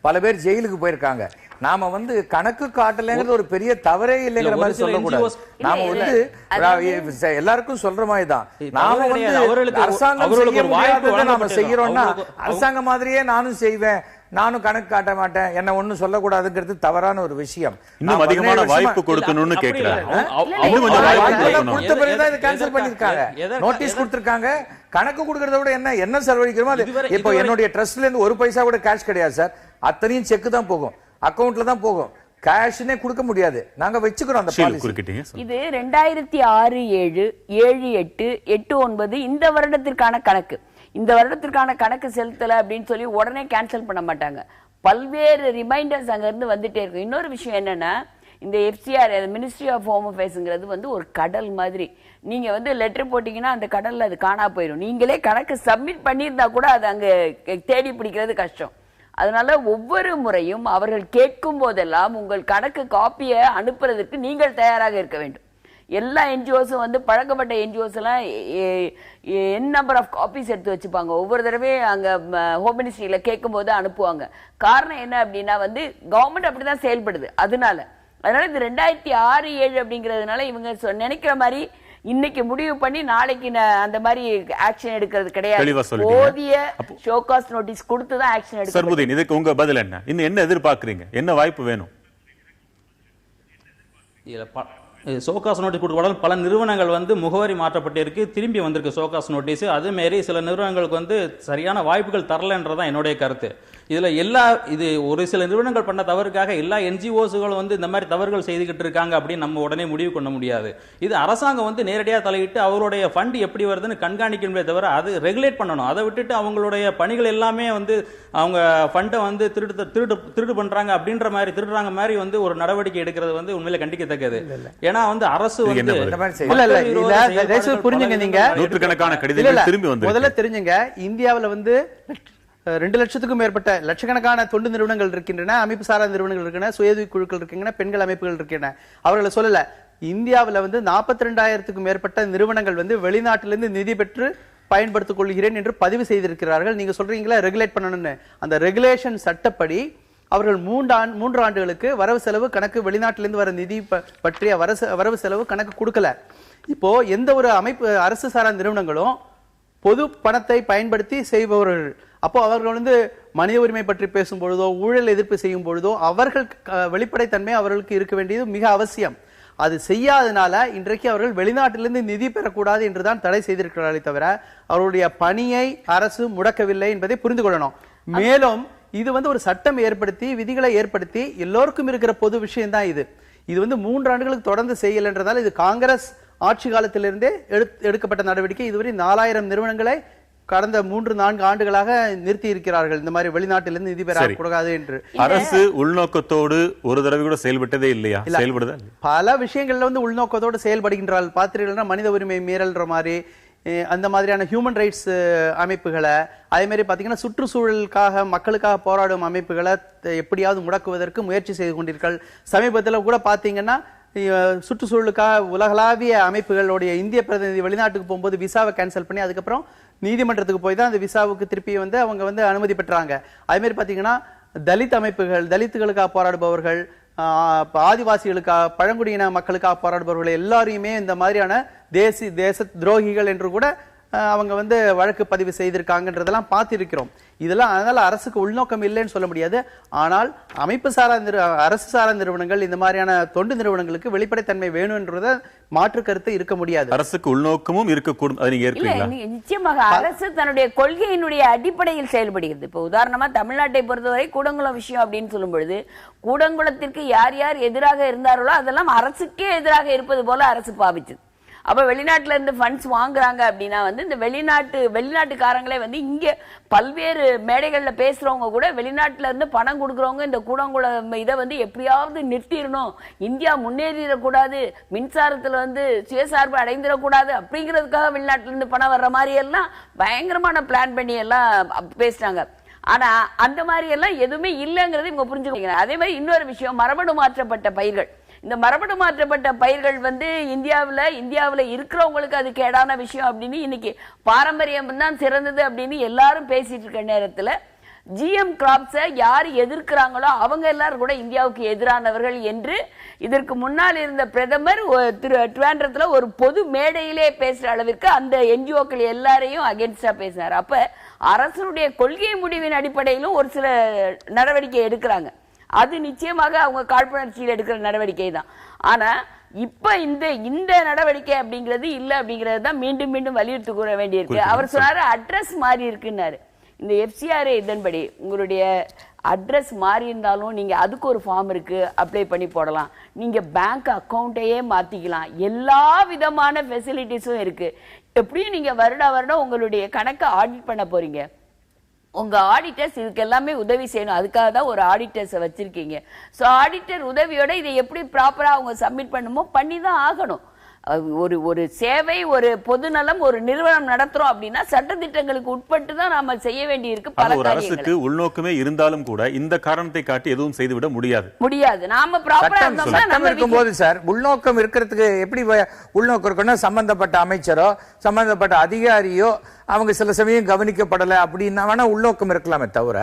பல பேர் ஜெயிலுக்கு போயிருக்காங்க. நாம கணக்கு காட்டலைங்கிறது ஒரு பெரிய தவறே இல்லைங்கிற மாதிரி சொல்லக்கூடாது. நாம எல்லாருக்கும் சொல்ற மாதிரி தான். நாம அரசாங்கம் நாம செய்யறோம்னா அரசாங்கம் மாதிரியே நானும் செய்வேன், நானும் கணக்கு காட்ட மாட்டேன், என்ன ஒண்ணு சொல்லக்கூடாதுங்கிறது தவறான ஒரு விஷயம். இன்னும் அதிகமான வாய்ப்பு கொடுக்கணும்னு கேட்கிறாங்க. கேன்சல் பண்ணிருக்காங்க, நோட்டீஸ் கொடுத்திருக்காங்க. கணக்கு கொடுக்கறத விட என்ன செலவழிக்கிறோமோ இப்போ என்னுடைய ட்ரஸ்ட்ல இருந்து ஒரு பைசா கூட கேஷ் கிடையாது சார். அத்தனையும் செக் தான் போகும், அக்கவுண்ட்ல தான் போகும், கேஷ்னே கொடுக்க முடியாது. நாங்க வச்சுக்கிறோம் அந்த பாலிசி. இது 2006, 7, 7, 8, 8, 9 இந்த வருடத்திற்கான கணக்கு. இந்த வருடத்திற்கான கணக்கு செலுத்தல அப்படின்னு சொல்லி உடனே கேன்சல் பண்ண மாட்டாங்க. பல்வேறு ரிமைண்டர்ஸ் அங்க இருந்து வந்துட்டே இருக்கும். இன்னொரு விஷயம் என்னன்னா, இந்த FCR மினிஸ்ட்ரி ஆஃப் ஹோம் அஃபேர்ஸ்ங்கிறது ஒரு கடல் மாதிரி. நீங்க லெட்டர் போட்டீங்கன்னா அந்த கடல்ல அது காணா போயிடும். நீங்களே கணக்கு சப்மிட் பண்ணியிருந்தா கூட அது அங்க தேடி பிடிக்கிறது கஷ்டம். அதனால ஒவ்வொரு முறையும் அவர்கள் கேட்கும் போதெல்லாம் உங்கள் கணக்கு காப்பியை அனுப்புறதுக்கு நீங்கள் தயாராக இருக்க வேண்டும். எல்லா என்ஜிஓஸும் பழக்கப்பட்ட என்ஜிஓஸ் எல்லாம் நம்பர் ஆஃப் காப்பீஸ் எடுத்து வச்சுப்பாங்க. ஒவ்வொரு தடவையும் அங்க ஹோம் மினிஸ்ட்ரியில கேட்கும் போது அனுப்புவாங்க. காரணம் என்ன அப்படின்னா கவர்மெண்ட் அப்படிதான் செயல்படுது. அதனால இது 2006, 7 அப்படிங்கிறதுனால இவங்க நினைக்கிற மாதிரி இன்னைக்கு முடிவு பண்ணி நாளைக்கு அந்த மாதிரி ஆக்ஷன் எடுக்கிறது கிடையாது. போதிய ஷோகாஸ் நோட்டீஸ் கொடுத்து தான் ஆக்ஷன் எடுக்கிறது. சர்புதீன், இதுக்கு உங்க பதில் என்ன? இன்னும் என்ன எதிர்பார்க்கறீங்க? என்ன வாய்ப்பு வேணும்? சோகாஸ் நோட்டீஸ் கொடுக்கப்படாமல் பல நிறுவனங்கள் முகவரி மாற்றப்பட்டிருக்கு, திரும்பி வந்திருக்கு சோகாஸ் நோட்டீஸ். அதே மாரி சில நிறுவனங்களுக்கு சரியான வாய்ப்புகள் தரலன்றதான் என்னுடைய கருத்து. இதுல இது ஒரு சில நிறுவனங்கள் பண்ண தவறுக்காக எல்லா என்ஜிஓஸ்களும் இந்த மாதிரி தவறுகள் செய்துகிட்டு இருக்காங்க அப்படின்னு நம்ம உடனே முடிவு பண்ண முடியாது. இது அரசாங்கம் நேரடியாக தலையிட்டு அவருடைய ஃபண்ட் எப்படி வருதுன்னு கண்காணிக்கணுமே தவிர அது ரெகுலேட் பண்ணணும். அதை விட்டுட்டு அவங்களுடைய பணிகள் எல்லாமே அவங்க ஃபண்டை திருடு பண்றாங்க அப்படின்ற மாதிரி திருடுறாங்க மாதிரி ஒரு நடவடிக்கை எடுக்கிறது உண்மையில கண்டிக்கத்தக்கது. ஏன்னா அரசு புரிஞ்சுங்க, நீங்க நூற்றுக்கணக்கான கடிதங்கள் திரும்பி வந்து முதல்ல தெரிஞ்சுங்க, இந்தியாவில் 2 லட்சத்துக்கும் மேற்பட்ட லட்சக்கணக்கான தொண்டு நிறுவனங்கள் இருக்கின்றன, அமைப்பு சாரா நிறுவனங்கள் இருக்கின்றன, சுயஉதவி குழுக்கள் இருக்கின்றன, பெண்கள் அமைப்புகள் இருக்கின்றன. அவர்களை சொல்லல, இந்தியாவில் 42,000க்கும் மேற்பட்ட நிறுவனங்கள் வெளிநாட்டிலிருந்து நிதி பெற்று பயன்படுத்திக் கொள்கிறேன் என்று பதிவு செய்திருக்கிறார்கள். நீங்க சொல்றீங்களா ரெகுலேட் பண்ணணும்னு. அந்த ரெகுலேஷன் சட்டப்படி அவர்கள் 3 ஆண்டுகளுக்கு வரவு செலவு கணக்கு, வெளிநாட்டிலிருந்து வர நிதி பற்றிய வரவு செலவு கணக்கு கொடுக்கல. இப்போ எந்த ஒரு அமைப்பு அரசு சாரா நிறுவனங்களும் பொது பணத்தை பயன்படுத்தி செய்பவர்கள். அப்போ அவர்கள் மனித உரிமை பற்றி பேசும் பொழுதோ ஊழல் எதிர்ப்பு செய்யும் பொழுதோ அவர்கள் வெளிப்படைத்தன்மை அவர்களுக்கு இருக்க வேண்டியது மிக அவசியம். அது செய்யாதனால இன்றைக்கு அவர்கள் வெளிநாட்டிலிருந்து நிதி பெறக்கூடாது என்றுதான் தடை செய்திருக்கிறார்களே தவிர அவருடைய பணியை அரசு முடக்கவில்லை என்பதை புரிந்து கொள்ளணும். மேலும் இது ஒரு சட்டம் ஏற்படுத்தி விதிகளை ஏற்படுத்தி எல்லோருக்கும் இருக்கிற பொது விஷயம் தான் இது. இது 3 ஆண்டுகளுக்கு தொடர்ந்து செய்யலன்றதால இது காங்கிரஸ் ஆட்சி காலத்திலிருந்தே எடுக்கப்பட்ட நடவடிக்கை. இதுவரை 4000 நிறுவனங்களை கடந்த 3-4 ஆண்டுகளாக நிறுத்தி இருக்கிறார்கள் இந்த மாதிரி வெளிநாட்டிலிருந்து நிதி பெற கூடாது என்று. அரசு உள்நோக்கத்தோடு ஒரு தடவை கூட செயல்பட்டதே இல்லையா? செயல்படுதா? பல விஷயங்கள்ல உள்நோக்கத்தோடு செயல்படுகின்றால் பார்த்தீர்கள்னா மனித உரிமை மீறல்ற மாதிரி அந்த மாதிரியான ஹியூமன் ரைட்ஸ் அமைப்புகளை, அதே மாதிரி பாத்தீங்கன்னா சுற்றுச்சூழலுக்காக மக்களுக்காக போராடும் அமைப்புகளை எப்படியாவது முடக்குவதற்கு முயற்சி செய்து கொண்டிருக்கிறார்கள். சமீபத்தில் கூட பாத்தீங்கன்னா சுற்றுச்சூழலுக்காக உலகளாவிய அமைப்புகளுடைய இந்திய பிரதிநிதி வெளிநாட்டுக்கு போகும்போது விசாவை கேன்சல் பண்ணி அதுக்கப்புறம் நீதிமன்றத்துக்கு போய் தான் அந்த விசாவுக்கு திருப்பி அவங்க அனுமதி பெற்றாங்க. அதே மாதிரி பாத்தீங்கன்னா தலித் அமைப்புகள், தலித்துகளுக்காக போராடுபவர்கள், ஆதிவாசிகளுக்காக பழங்குடியின மக்களுக்காக போராடுபவர்கள் எல்லாரையுமே இந்த மாதிரியான தேச துரோகிகள் என்று கூட அவங்க வழக்கு பதிவு செய்திருக்காங்கன்றதெல்லாம் பார்த்திருக்கிறோம். இதெல்லாம் அதனால அரசுக்கு உள்நோக்கம் இல்லைன்னு சொல்ல முடியாது. ஆனால் அமைப்பு சாரா அரசு சாரா நிறுவனங்கள் இந்த மாதிரியான தொண்டு நிறுவனங்களுக்கு வெளிப்படைத்தன்மை வேணும்ன்றத மாற்று கருத்து இருக்க முடியாது. அரசுக்கு உள்நோக்கமும் இருக்கக்கூடும். நிச்சயமாக அரசு தன்னுடைய கொள்கையினுடைய அடிப்படையில் செயல்படுகிறது. இப்ப உதாரணமா தமிழ்நாட்டை பொறுத்தவரை கூடங்குளம் விஷயம் அப்படின்னு சொல்லும் பொழுது கூடங்குளத்திற்கு யார் யார் எதிராக இருந்தார்களோ அதெல்லாம் அரசுக்கே எதிராக இருப்பது போல அரசு பாவிச்சது. அப்ப வெளிநாட்டுல இருந்து ஃபண்ட்ஸ் வாங்குறாங்க அப்படின்னா இந்த வெளிநாட்டுக்காரங்களே இங்க பல்வேறு மேடைகள்ல பேசுறவங்க கூட வெளிநாட்டுல இருந்து பணம் கொடுக்கறவங்க இந்த கூடங்குளம் இதை எப்படியாவது நிறுத்திடணும், இந்தியா முன்னேறிடக்கூடாது, மின்சாரத்துல சுயசார்பு அடைந்திடக்கூடாது அப்படிங்கிறதுக்காக வெளிநாட்டுல இருந்து பணம் வர்ற மாதிரி எல்லாம் பயங்கரமான பிளான் பண்ணி எல்லாம் பேசுறாங்க. ஆனா அந்த மாதிரி எல்லாம் எதுவுமே இல்லைங்கிறது இவங்க புரிஞ்சுக்கணும். அதே மாதிரி இன்னொரு விஷயம், மரபணு மாற்றப்பட்ட பயிர்கள். இந்த மரபணு மாற்றப்பட்ட பயிர்கள் இந்தியாவுல இருக்கிறவங்களுக்கு அது கேடான விஷயம் அப்படின்னு இன்னைக்கு பாரம்பரியம் தான் சிறந்தது அப்படின்னு எல்லாரும் பேசிட்டு இருக்க நேரத்துல GM கிராப்ஸை யார் எதிர்க்கிறாங்களோ அவங்க எல்லாரும் கூட இந்தியாவுக்கு எதிரானவர்கள் என்று இதற்கு முன்னால் இருந்த பிரதமர் திருவாண்டரத்துல ஒரு பொது மேடையிலே பேசுற அளவிற்கு அந்த NGOக்கள் எல்லாரையும் அகேன்ஸ்டா பேசினார். அப்ப அரசனுடைய கொள்கை முடிவின் அடிப்படையிலும் ஒரு சில நடவடிக்கை எடுக்கிறாங்க. அது நிச்சயமாக அவங்க காழ்ப்புணர்ச்சியில் எடுக்கிற நடவடிக்கை தான். ஆனா இப்ப இந்த நடவடிக்கை அப்படிங்கிறது இல்ல அப்படிங்கிறது தான் மீண்டும் மீண்டும் வலியுறுத்தி கூற வேண்டியிருக்கு. அவர் சொன்னாரு அட்ரஸ் மாறி இருக்குன்னாரு. இந்த FCRA இதன்படி உங்களுடைய அட்ரஸ் மாறி இருந்தாலும் நீங்க அதுக்கு ஒரு ஃபார்ம் இருக்கு, அப்ளை பண்ணி போடலாம். நீங்க பேங்க் அக்கௌண்ட்டையே மாத்திக்கலாம். எல்லா விதமான ஃபெசிலிட்டிஸும் இருக்கு. எப்படியும் நீங்க வருடம் உங்களுடைய கணக்கை ஆடிட் பண்ண போறீங்க. உங்க ஆடிட்டர்ஸ் இதுக்கு எல்லாமே உதவி செய்யணும். அதுக்காக தான் ஒரு ஆடிட்டர்ஸை வச்சிருக்கீங்க. ஸோ ஆடிட்டர் உதவியோட இதை எப்படி ப்ராப்பரா அவங்க சப்மிட் பண்ணுமோ பண்ணி தான் ஆகணும். ஒரு சேவை, ஒரு பொதுநலம், ஒரு நிறுவனம் நடத்துறோம் அப்படின்னா சட்டதிட்டங்களுக்கு உட்பட்டு தான் நாம செய்ய வேண்டி இருக்கு. பல அரசுக்கு உள்நோக்கமே இருந்தாலும் கூட இந்த காரணத்தை காட்டி எதுவும் செய்துவிட முடியாது. நாம ப்ராப்பரா இருக்கும்போது சார் உள்நோக்கம் இருக்கிறதுக்கு எப்படி உள்நோக்கம் இருக்குன்னா சம்பந்தப்பட்ட அமைச்சரோ சம்பந்தப்பட்ட அதிகாரியோ அவங்க சில சமயம் கவனிக்கப்படலை அப்படின்னா வேணா உள்நோக்கம் இருக்கலாமே தவிர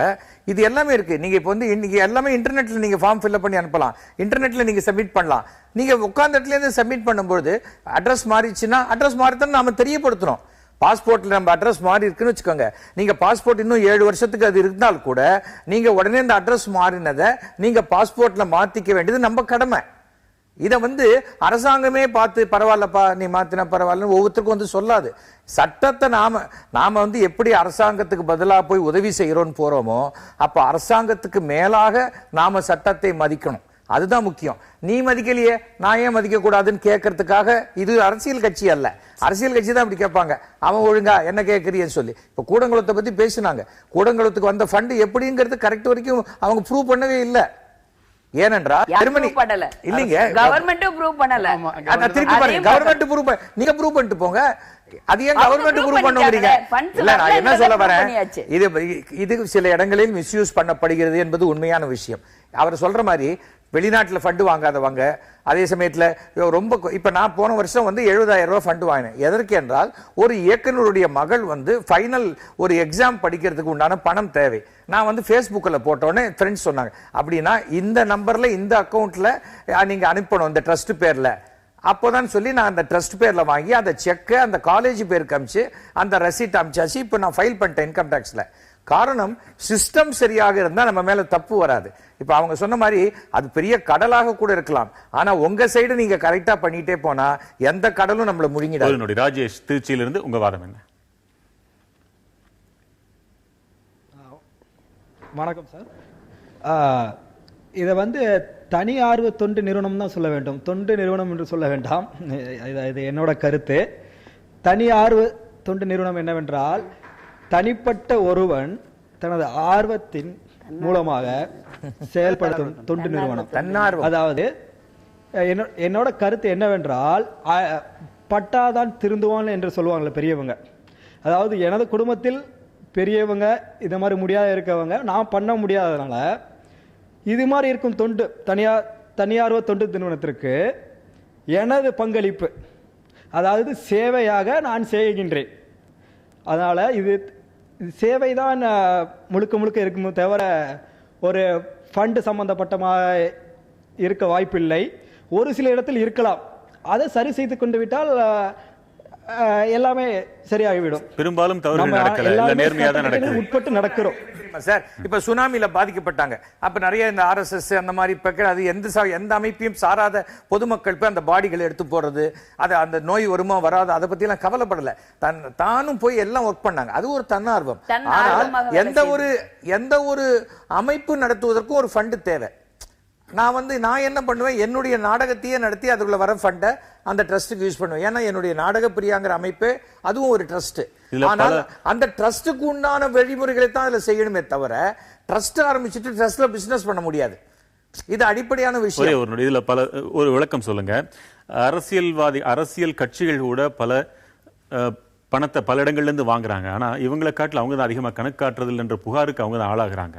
இது எல்லாமே இருக்கு. நீங்க இப்ப இன்னைக்கு எல்லாமே இன்டர்நெட்ல நீங்க ஃபார்ம் ஃபில்அப் பண்ணி அனுப்பலாம், இன்டர்நெட்ல நீங்க சப்மிட் பண்ணலாம். நீங்க உட்கார்ந்த இடத்துல இருந்து சப்மிட் பண்ணும்போது அட்ரஸ் மாறிச்சுன்னா அட்ரஸ் மாறித்தான் நாம தெரியப்படுத்துறோம். பாஸ்போர்ட்ல நம்ம அட்ரஸ் மாறி இருக்குன்னு வச்சுக்கோங்க. நீங்க பாஸ்போர்ட் இன்னும் 7 வருஷத்துக்கு அது இருந்தால் கூட நீங்க உடனே இந்த அட்ரஸ் மாறினதை நீங்க பாஸ்போர்ட்ல மாத்திக்க வேண்டியது நம்ம கடமை. இத அரசாங்கமே பார்த்து பரவாயில்லப்பா நீ மாத்தின பரவாயில்ல ஒவ்வொருத்தருக்கும் சொல்லாது. சட்டத்தை நாம எப்படி அரசாங்கத்துக்கு பதிலா போய் உதவி செய்யறோம்னு போறோமோ அப்ப அரசாங்கத்துக்கு மேலாக நாம சட்டத்தை மதிக்கணும். அதுதான் முக்கியம். நீ மதிக்கலையே நான் ஏன் மதிக்க கூடாதுன்னு கேட்கறதுக்காக இது அரசியல் கட்சி அல்ல. அரசியல் கட்சி தான் அப்படி கேட்பாங்க, அவன் ஒழுங்கா என்ன கேட்கறியன்னு சொல்லி. இப்ப கூடங்குளத்தை பத்தி பேசினாங்க. கூடங்குளத்துக்கு வந்த ஃபண்ட் எப்படிங்கிறது கரெக்ட் வரைக்கும் அவங்க ப்ரூவ் பண்ணவே இல்லை. ஏனென்றால் இல்லீங்க கவர்மெண்ட் ப்ரூவ் பண்ணல. திருப்பி பாருங்க, கவர்மெண்ட் ப்ரூவ் நீங்க ப்ரூவ் பண்ணிட்டு போங்க. அது ஏன் கவர்மெண்ட் ப்ரூவ் பண்ணுவீங்க? இல்ல நான் என்ன சொல்ல வரேன், இது சில இடங்களில் மிஸ்யூஸ் பண்ணப்படுகிறது என்பது உண்மையான விஷயம். அவர் சொல்ற மாதிரி வெளிநாட்டுல ஃபண்ட் வாங்காதவங்க அதே சமயத்துல ரொம்ப இப்ப நான் போன வருஷம் 70,000 ரூபாய் ஃபண்ட் வாங்கினேன். எதற்கு என்றால் ஒரு இயக்குனருடைய மகள் ஃபைனல் ஒரு எக்ஸாம் படிக்கிறதுக்கு உண்டான பணம் தேவை. நான் Facebookல போட்டோன்னே ஃப்ரெண்ட்ஸ் சொன்னாங்க அப்படின்னா இந்த நம்பர்ல இந்த அக்கௌண்ட்ல நீங்க அனுப்பணும் இந்த ட்ரஸ்ட் பேர்ல. அப்போதான் சொல்லி நான் அந்த ட்ரஸ்ட் பேர்ல வாங்கி அந்த செக் அந்த காலேஜ் பேருக்கு அமிச்சு அந்த ரெசிப்ட் அமிச்சாச்சு. இப்ப நான் ஃபைல் பண்ணிட்டேன் இன்கம் டாக்ஸ்ல. காரணம் சிஸ்டம் சரியாக இருந்தா நம்ம மேல தப்பு வராது. இப்ப அவங்க சொன்ன மாதிரி அது பெரிய கடலாக கூட இருக்கலாம், ஆனா உங்க சைடு நீங்க கரெக்டா பண்ணிட்டே போனா எந்த கடலும் நம்மள முழுங்கிடாது. ராஜேஷ், திருச்சியிலிருந்து உங்க வாதம் என்ன? வணக்கம் சார். இதை வந்து தனி ஆர்வ தொண்டு நிறுவனம் தான் சொல்ல வேண்டும், தொண்டு நிறுவனம் என்று சொல்ல வேண்டாம். இது என்னோட கருத்து. தனி ஆர்வ தொண்டு நிறுவனம் என்னவென்றால், தனிப்பட்ட ஒருவன் தனது ஆர்வத்தின் மூலமாக செயல்படுத்தும் தொண்டு நிறுவனம். தன்னார்வம். அதாவது என்னோட கருத்து என்னவென்றால், பட்டாதான் திருந்துவான் என்று சொல்லுவாங்கல்ல பெரியவங்க. அதாவது எனது குடும்பத்தில் பெரியவங்க இந்த மாதிரி முடியாத இருக்கவங்க நான் பண்ண முடியாததுனால இது மாதிரி இருக்கும் தொண்டு தனியார்வ தொண்டு நிறுவனத்திற்கு எனது பங்களிப்பு, அதாவது சேவையாக நான் செய்கின்றேன். அதனால இது சேவைதான் முழுக்க முழுக்க இருக்குமே தவிர ஒரு ஃபண்டு சம்பந்தப்பட்டமாக இருக்க வாய்ப்பில்லை. ஒரு சில இடத்தில் இருக்கலாம், அதை சரி செய்து கொண்டு விட்டால் எல்லாமே சரியாகிவிடும். பெரும்பாலும் தவறுகள் நடக்கல, நேர்மையா தான் நடக்குது, உட்பட்டு நடக்கிறோம் சார். இப்ப சுனாமில பாதிக்கப்பட்டாங்க, அப்ப நிறைய இந்த RSS அந்த மாதிரி அது எந்த அமைப்பையும் சாராத பொதுமக்கள் போய் அந்த பாடிகளை எடுத்து போறது, அது அந்த நோய் வருமா வராது அதை பத்தி எல்லாம் கவலைப்படல, தானும் போய் எல்லாம் ஒர்க் பண்ணாங்க. அது ஒரு தன்னார்வம். ஆனால் எந்த ஒரு அமைப்பு நடத்துவதற்கும் ஒரு ஃபண்டு தேவை. நான் என்ன பண்ணுவேன், என்னுடைய நாடகத்தையே நடத்தி அதுக்குள்ள வர ஃபண்டை அந்த ட்ரஸ்ட்டுக்கு யூஸ் பண்ணுவேன். ஏன்னா என்னுடைய நாடக பிரியாங்கிற அமைப்பு அதுவும் ஒரு ட்ரஸ்ட். ஆனால் அந்த ட்ரஸ்ட்டுக்கு உண்டான வழிமுறைகளை தான் அதுல செய்யணுமே தவிர ட்ரஸ்ட் ஆரம்பிச்சுட்டு ட்ரஸ்ட்ல பிசினஸ் பண்ண முடியாது. இது அடிப்படையான விஷயம். இதுல ஒரு விளக்கம் சொல்லுங்க. அரசியல் கட்சிகள் கூட பல பணத்தை பல இடங்கள்ல இருந்து வாங்குறாங்க, ஆனா இவங்களை காட்டில அவங்க தான் அதிகமா கணக்கு காட்டுறதில்லை என்ற புகாருக்கு அவங்க தான் ஆளாகிறாங்க.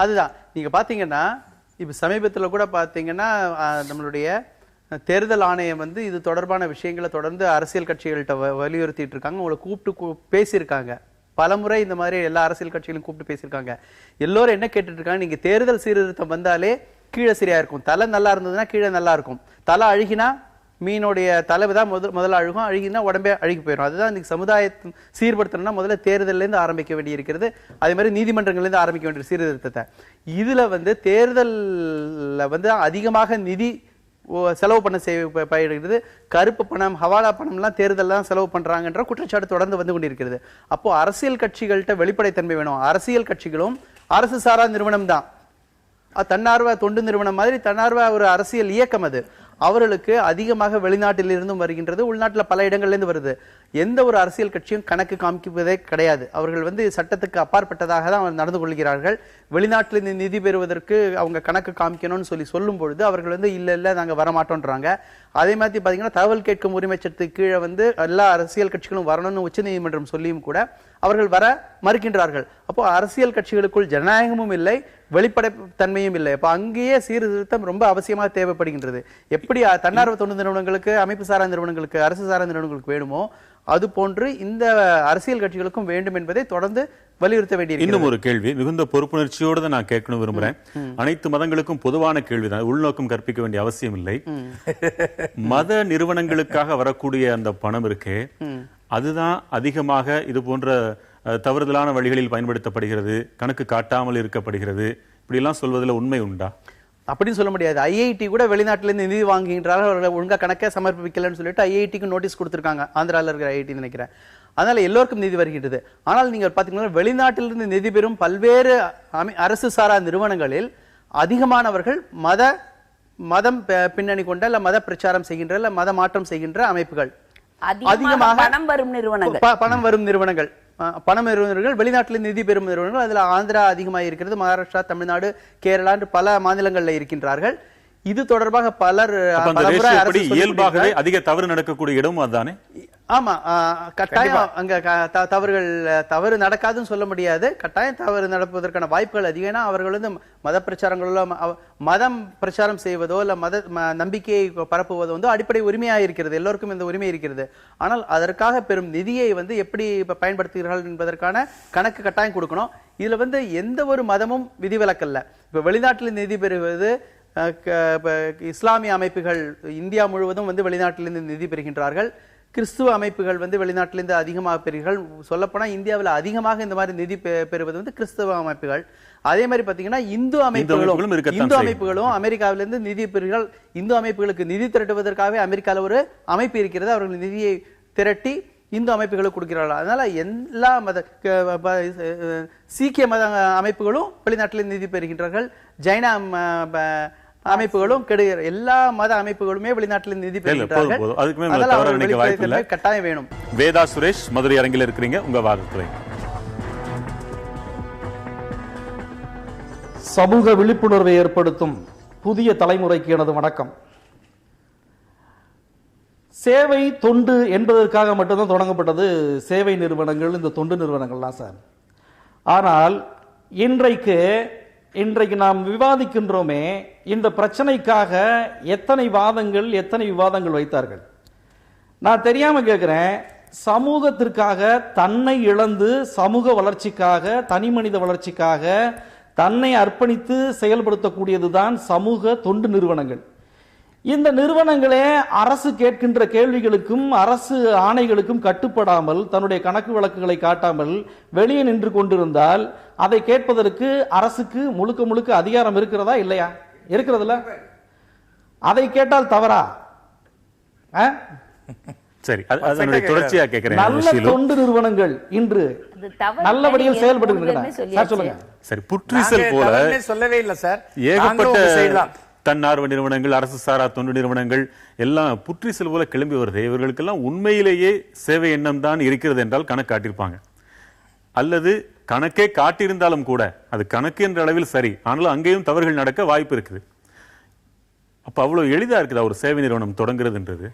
அதுதான் நீங்க பாத்தீங்கன்னா இப்ப சமீபத்துல கூட பாத்தீங்கன்னா நம்மளுடைய தேர்தல் ஆணையம் வந்து இது தொடர்பான விஷயங்களை தொடர்ந்து அரசியல் கட்சிகள்கிட்ட வலியுறுத்திட்டு இருக்காங்க. உங்களை கூப்பிட்டு பேசியிருக்காங்க பலமுறை. இந்த மாதிரி எல்லா அரசியல் கட்சிகளையும் கூப்பிட்டு பேசியிருக்காங்க. எல்லோரும் என்ன கேட்டுட்டு இருக்காங்க, நீங்க தேர்தல் சீர்திருத்தம் வந்தாலே கீழே சரியா இருக்கும், தலை நல்லா இருந்ததுன்னா கீழே நல்லா இருக்கும், தலை அழுகினா மீனுடைய தலைவு தான் முதல்ல அழுகும், அழுகினா உடம்பே அழுகி போயிடும். அதுதான் இன்னைக்கு சமுதாயத்தை சீர்படுத்தணும்னா முதல்ல தேர்தல்ல இருந்து ஆரம்பிக்க வேண்டி இருக்கிறது. அதே மாதிரி நீதிமன்றங்கள்ல இருந்து ஆரம்பிக்க வேண்டிய சீர்திருத்தத்தை. இதுல வந்து தேர்தல்ல வந்து அதிகமாக நிதி செலவு பண்ண பயிடுகிறது. கருப்பு பணம், ஹவாலா பணம்லாம் தேர்தல் தான் செலவு பண்றாங்கன்ற குற்றச்சாட்டு தொடர்ந்து வந்து கொண்டிருக்கிறது. அப்போ அரசியல் கட்சிகள்கிட்ட வெளிப்படைத்தன்மை வேணும். அரசியல் கட்சிகளும் அரசு சாரா நிறுவனம் தான், தன்னார்வ தொண்டு நிறுவனம் மாதிரி தன்னார்வ ஒரு அரசியல் இயக்கம். அது அவர்களுக்கு அதிகமாக வெளிநாட்டில் இருந்தும் வருகின்றது, உள்நாட்டில் பல இடங்கள்ல இருந்து வருது. எந்த ஒரு அரசியல் கட்சியும் கணக்கு காமிப்பதே கிடையாது. அவர்கள் வந்து சட்டத்துக்கு அப்பாற்பட்டதாக தான் நடந்து கொள்கிறார்கள். வெளிநாட்டில் நிதி பெறுவதற்கு அவங்க கணக்கு காமிக்கணும்னு சொல்லும் பொழுது அவர்கள் வந்து இல்ல நாங்க வரமாட்டோன்றாங்க. அதே மாதிரி பாத்தீங்கன்னா தகவல் கேட்கும் உரிமை சட்டத்துக்கு கீழே வந்து எல்லா அரசியல் கட்சிகளும் வரணும்னு உச்ச நீதிமன்றம் சொல்லியும் கூட அவர்கள் வர மறுக்கின்றார்கள். அப்போ அரசியல் கட்சிகளுக்குள் ஜனநாயகமும் இல்லை, வெளிப்படை தன்மையும் இல்லை. அப்ப அங்கேயே சீர்திருத்தம் ரொம்ப அவசியமாக தேவைப்படுகின்றது. எப்படி தன்னார்வ தொண்டு நிறுவனங்களுக்கு, அமைப்பு சாரா நிறுவனங்களுக்கு, அரசு சாரா நிறுவனங்களுக்கு வேணுமோ அது போன்று இந்த அரசியல் கட்சிகளுக்கும் வேண்டும் என்பதை தொடர்ந்து வலியுறுத்த வேண்டிய. இன்னும் ஒரு கேள்வி, மிகுந்த பொறுப்புணர்ச்சியோடு தான் நான் கேட்கணும் விரும்புறேன். அனைத்து மதங்களுக்கும் பொதுவான கேள்விதான், உள்நோக்கம் கற்பிக்க வேண்டிய அவசியம் இல்லை. மத நிறுவனங்களுக்காக வரக்கூடிய அந்த பணம் இருக்கே, அதுதான் அதிகமாக இது போன்ற தவறுதலான வழிகளில் பயன்படுத்தப்படுகிறது, கணக்கு காட்டாமல் இருக்கப்படுகிறது, இப்படி எல்லாம் சொல்வதில் உண்மை உண்டா? அப்படின்னு சொல்ல முடியாது. ஐஐடி கூட வெளிநாட்டிலிருந்து நிதி வாங்குகின்றார்கள், அவர்களை ஒழுங்கா கணக்கை சமர்ப்பிக்கலன்னு சொல்லிட்டு ஐஐடிக்கு நோட்டீஸ் கொடுத்திருக்காங்க. ஆந்திராவில் இருக்கிற ஐஐடி நினைக்கிறேன். அதனால எல்லோருக்கும் நிதி வருகின்றது. ஆனால் நீங்கள் பாத்தீங்கன்னா வெளிநாட்டிலிருந்து நிதி பெறும் பல்வேறு அரசு சாரா நிறுவனங்களில் அதிகமானவர்கள் மதம் பின்னணி கொண்ட இல்ல மத பிரச்சாரம் செய்கின்ற இல்ல மத மாற்றம் செய்கின்ற அமைப்புகள், அதிகமாக பணம் வரும் நிறுவனங்கள், வெளிநாட்டிலிருந்து நிதி பெறும் நிறுவனங்கள். அதுல ஆந்திரா அதிகமாக இருக்கிறது, மகாராஷ்டிரா, தமிழ்நாடு, கேரளா என்று பல மாநிலங்கள்ல இருக்கின்றார்கள். இது தொடர்பாக பலர் இயல்பாகவே அதிக தவறு நடக்கக்கூடிய இடமும் அதுதானே. ஆமா, கட்டாயம் அங்க தவறு நடக்காதுன்னு சொல்ல முடியாது. கட்டாயம் தவறு நடப்பதற்கான வாய்ப்புகள் அதிகம். ஏன்னா அவர்கள் வந்து மத பிரச்சாரங்களோ மதம் பிரச்சாரம் செய்வதோ இல்ல மத நம்பிக்கையை பரப்புவதோ வந்து அடிப்படை உரிமையாக இருக்கிறது, எல்லோருக்கும் இந்த உரிமை இருக்கிறது. ஆனால் அதற்காக பெரும் நிதியை வந்து எப்படி பயன்படுத்துகிறார்கள் என்பதற்கான கணக்கு கட்டாயம் கொடுக்கணும். இதுல வந்து எந்த ஒரு மதமும் விதிவிலக்கல்ல. இப்ப வெளிநாட்டில் நிதி பெறுவது இஸ்லாமிய அமைப்புகள் இந்தியா முழுவதும் வந்து வெளிநாட்டிலிருந்து நிதி பெறுகின்றார்கள். கிறிஸ்துவ அமைப்புகள் வந்து வெளிநாட்டிலிருந்து அதிகமாக பெறுகிறீர்கள். சொல்லப்போனால் இந்தியாவில் அதிகமாக இந்த மாதிரி நிதி பெறுவது வந்து கிறிஸ்தவ அமைப்புகள். அதே மாதிரி பாத்தீங்கன்னா இந்து அமைப்புகளும் அமெரிக்காவிலிருந்து நிதி பெறுகிறார்கள். இந்து அமைப்புகளுக்கு நிதி திரட்டுவதற்காகவே அமெரிக்காவில் ஒரு அமைப்பு இருக்கிறது. அவர்கள் நிதியை திரட்டி இந்து அமைப்புகளுக்கு கொடுக்கிறார்கள். அதனால எல்லா சீக்கிய மத அமைப்புகளும் வெளிநாட்டில் நிதி பெறுகின்றார்கள். ஜைன அமைப்புகளும் கெடுகிற எல்லா மத அமைப்புகளுமே வெளிநாட்டில் நிதி பெறுகின்றார்கள். கட்டாயம் வேணும். வேதா சுரேஷ், மதுரை அரங்கில் இருக்கிறீங்க, உங்க வாதத்துறை. சமூக விழிப்புணர்வை ஏற்படுத்தும் புதிய தலைமுறைக்கு எனது வணக்கம். சேவை தொண்டு என்பதற்காக மட்டும்தான் தொடங்கப்பட்டது சேவை நிறுவனங்கள், இந்த தொண்டு நிறுவனங்கள்லாம் சார். ஆனால் இன்றைக்கு நாம் விவாதிக்கின்றோமே, இந்த பிரச்சனைக்காக எத்தனை விவாதங்கள் வைத்தார்கள். நான் தெரியாம கேட்கிறேன், சமூகத்திற்காக தன்னை இழந்து சமூக வளர்ச்சிக்காக, தனி மனித வளர்ச்சிக்காக தன்னை அர்ப்பணித்து செயல்படுத்தக்கூடியதுதான் சமூக தொண்டு நிறுவனங்கள். இந்த நிறுவனங்களே அரசு கேட்கின்ற கேள்விகளுக்கும் அரசு ஆணைகளுக்கும் கட்டுப்படாமல், தன்னுடைய கணக்கு வழக்குகளை காட்டாமல் வெளியே நின்று கொண்டிருந்தால் அதை கேட்பதற்கு அரசுக்கு முழுக்க அதிகாரம் இருக்கிறதா இல்லையா? இருக்கிறதுல அதை கேட்டால் தவறா? சரி, அதனுடைய தொடர்ச்சியா கேக்குறேன். நல்ல தொண்டு நிறுவனங்கள் இன்று நல்லபடியில் செயல்படுகின்றன. சொல்லுங்க. சரி, புற்றீசல் போல சொல்லவே இல்லை சார். ஏகப்பட்ட தன்னார்வ நிறுவனங்கள், அரசு சாரா தொண்டு நிறுவனங்கள் எல்லாம் புற்றீசல் போல கிளம்பி வருது. இவர்களுக்கெல்லாம் உண்மையிலேயே சேவை எண்ணம் தான் இருக்கிறது என்றால் கணக்கு காட்டியிருப்பாங்க, அல்லது கணக்கே காட்டியிருந்தாலும் கூட அது கணக்கு என்ற அளவில் சரி, ஆனாலும் அங்கேயும் தவறுகள் நடக்க வாய்ப்பு இருக்குது. அப்ப அவ்வளவு எளிதா இருக்குதா ஒரு சேவை நிறுவனம் தொடங்குறதுன்றது?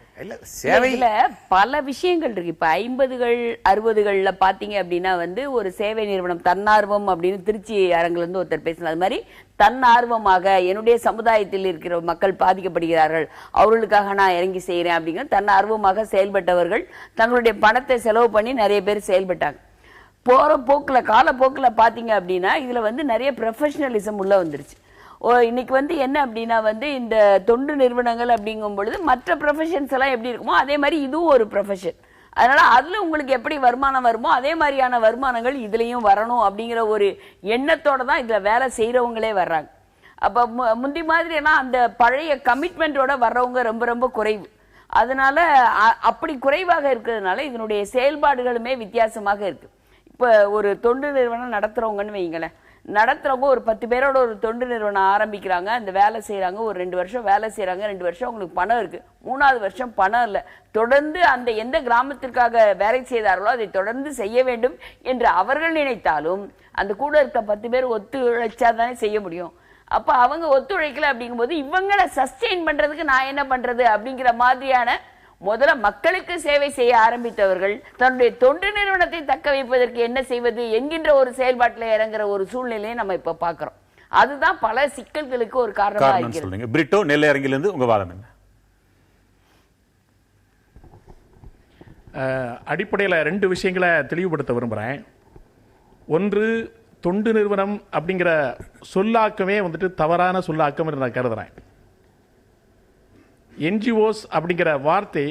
சேவையில பல விஷயங்கள் இருக்கு. இப்ப 50கள் 60கள்ல பாத்தீங்க அப்படின்னா வந்து ஒரு சேவை நிறுவனம் தன்னார்வம் அப்படின்னு திருச்சி அரங்குல இருந்து ஒருத்தர் பேசினார். அது மாதிரி தன்னார்வமாக என்னுடைய சமுதாயத்தில் இருக்கிற மக்கள் பாதிக்கப்படுகிறார்கள், அவர்களுக்காக நான் இறங்கி செய்யறேன் அப்படிங்கிற தன்னார்வமாக செயல்பட்டவர்கள் தங்களுடைய பணத்தை செலவு பண்ணி நிறைய பேர் செயல்பட்டாங்க. போற போக்குல காலப்போக்குல பாத்தீங்க அப்படின்னா இதுல வந்து நிறைய ப்ரொஃபஷனலிசம் உள்ள வந்துருச்சு. இன்னைக்கு வந்து என்ன அப்படின்னா வந்து இந்த தொண்டு நிறுவனங்கள் அப்படிங்கும் பொழுது மற்ற ப்ரொஃபஷன்ஸ் எல்லாம் எப்படி இருக்குமோ அதே மாதிரி இதுவும் ஒரு ப்ரொஃபஷன். அதனால அதுல உங்களுக்கு எப்படி வருமானம் வருமோ அதே மாதிரியான வருமானங்கள் இதுலயும் வரணும் அப்படிங்கிற ஒரு எண்ணத்தோட தான் இதுல வேலை செய்யறவங்களே வர்றாங்க. அப்ப முந்தி மாதிரி எல்லாம் அந்த பழைய கமிட்மெண்டோட வர்றவங்க ரொம்ப ரொம்ப குறைவு. அதனால அப்படி குறைவாக இருக்கிறதுனால இதனுடைய செயல்பாடுகளுமே வித்தியாசமாக இருக்கு. இப்ப ஒரு தொண்டு நிறுவனம் நடத்துறவங்கன்னு வைங்களேன், நடத்துறவங்க ஒரு 10 பேரோட ஒரு தொண்டு நிறுவனம் ஆரம்பிக்கிறாங்க, அந்த வேலை செய்யறாங்க, ஒரு 2 வருஷம் வேலை செய்யறாங்க, 2 வருஷம் அவங்களுக்கு பணம் இருக்கு, 3வது வருஷம் பணம் இல்லை, தொடர்ந்து அந்த எந்த கிராமத்திற்காக வேலை செய்தார்களோ அதை தொடர்ந்து செய்ய வேண்டும் என்று அவர்கள் நினைத்தாலும் அந்த கூட இருக்க 10 பேர் ஒத்துழைச்சா தானே செய்ய முடியும். அப்ப அவங்க ஒத்துழைக்கல அப்படிங்கும்போது இவங்களை சஸ்டெயின் பண்றதுக்கு நான் என்ன பண்றது அப்படிங்கிற மாதிரியான முதல்ல மக்களுக்கு சேவை செய்ய ஆரம்பித்தவர்கள் தன்னுடைய தொண்டு நிறுவனத்தை தக்க வைப்பதற்கு என்ன செய்வது என்கின்ற ஒரு செயல்பாட்டில் இறங்குற ஒரு சூழ்நிலையை நம்ம இப்ப பாக்குறோம். அதுதான் பல சிக்கல்களுக்கு ஒரு காரணமா இருக்கிறது. பிரிட்டோ, நெல்லை அரங்கிலிருந்து உங்க வாதம் என்ன? அடிப்படையில் 2 விஷயங்களை தெளிவுபடுத்த விரும்புகிறேன். ஒன்று, தொண்டு நிறுவனம் அப்படிங்கிற சொல்லாக்கமே வந்துட்டு தவறான சொல்லாக்கம் என்று நான் கருதுறேன். என்ஜிஓஸ் அப்படிங்கிற வார்த்தை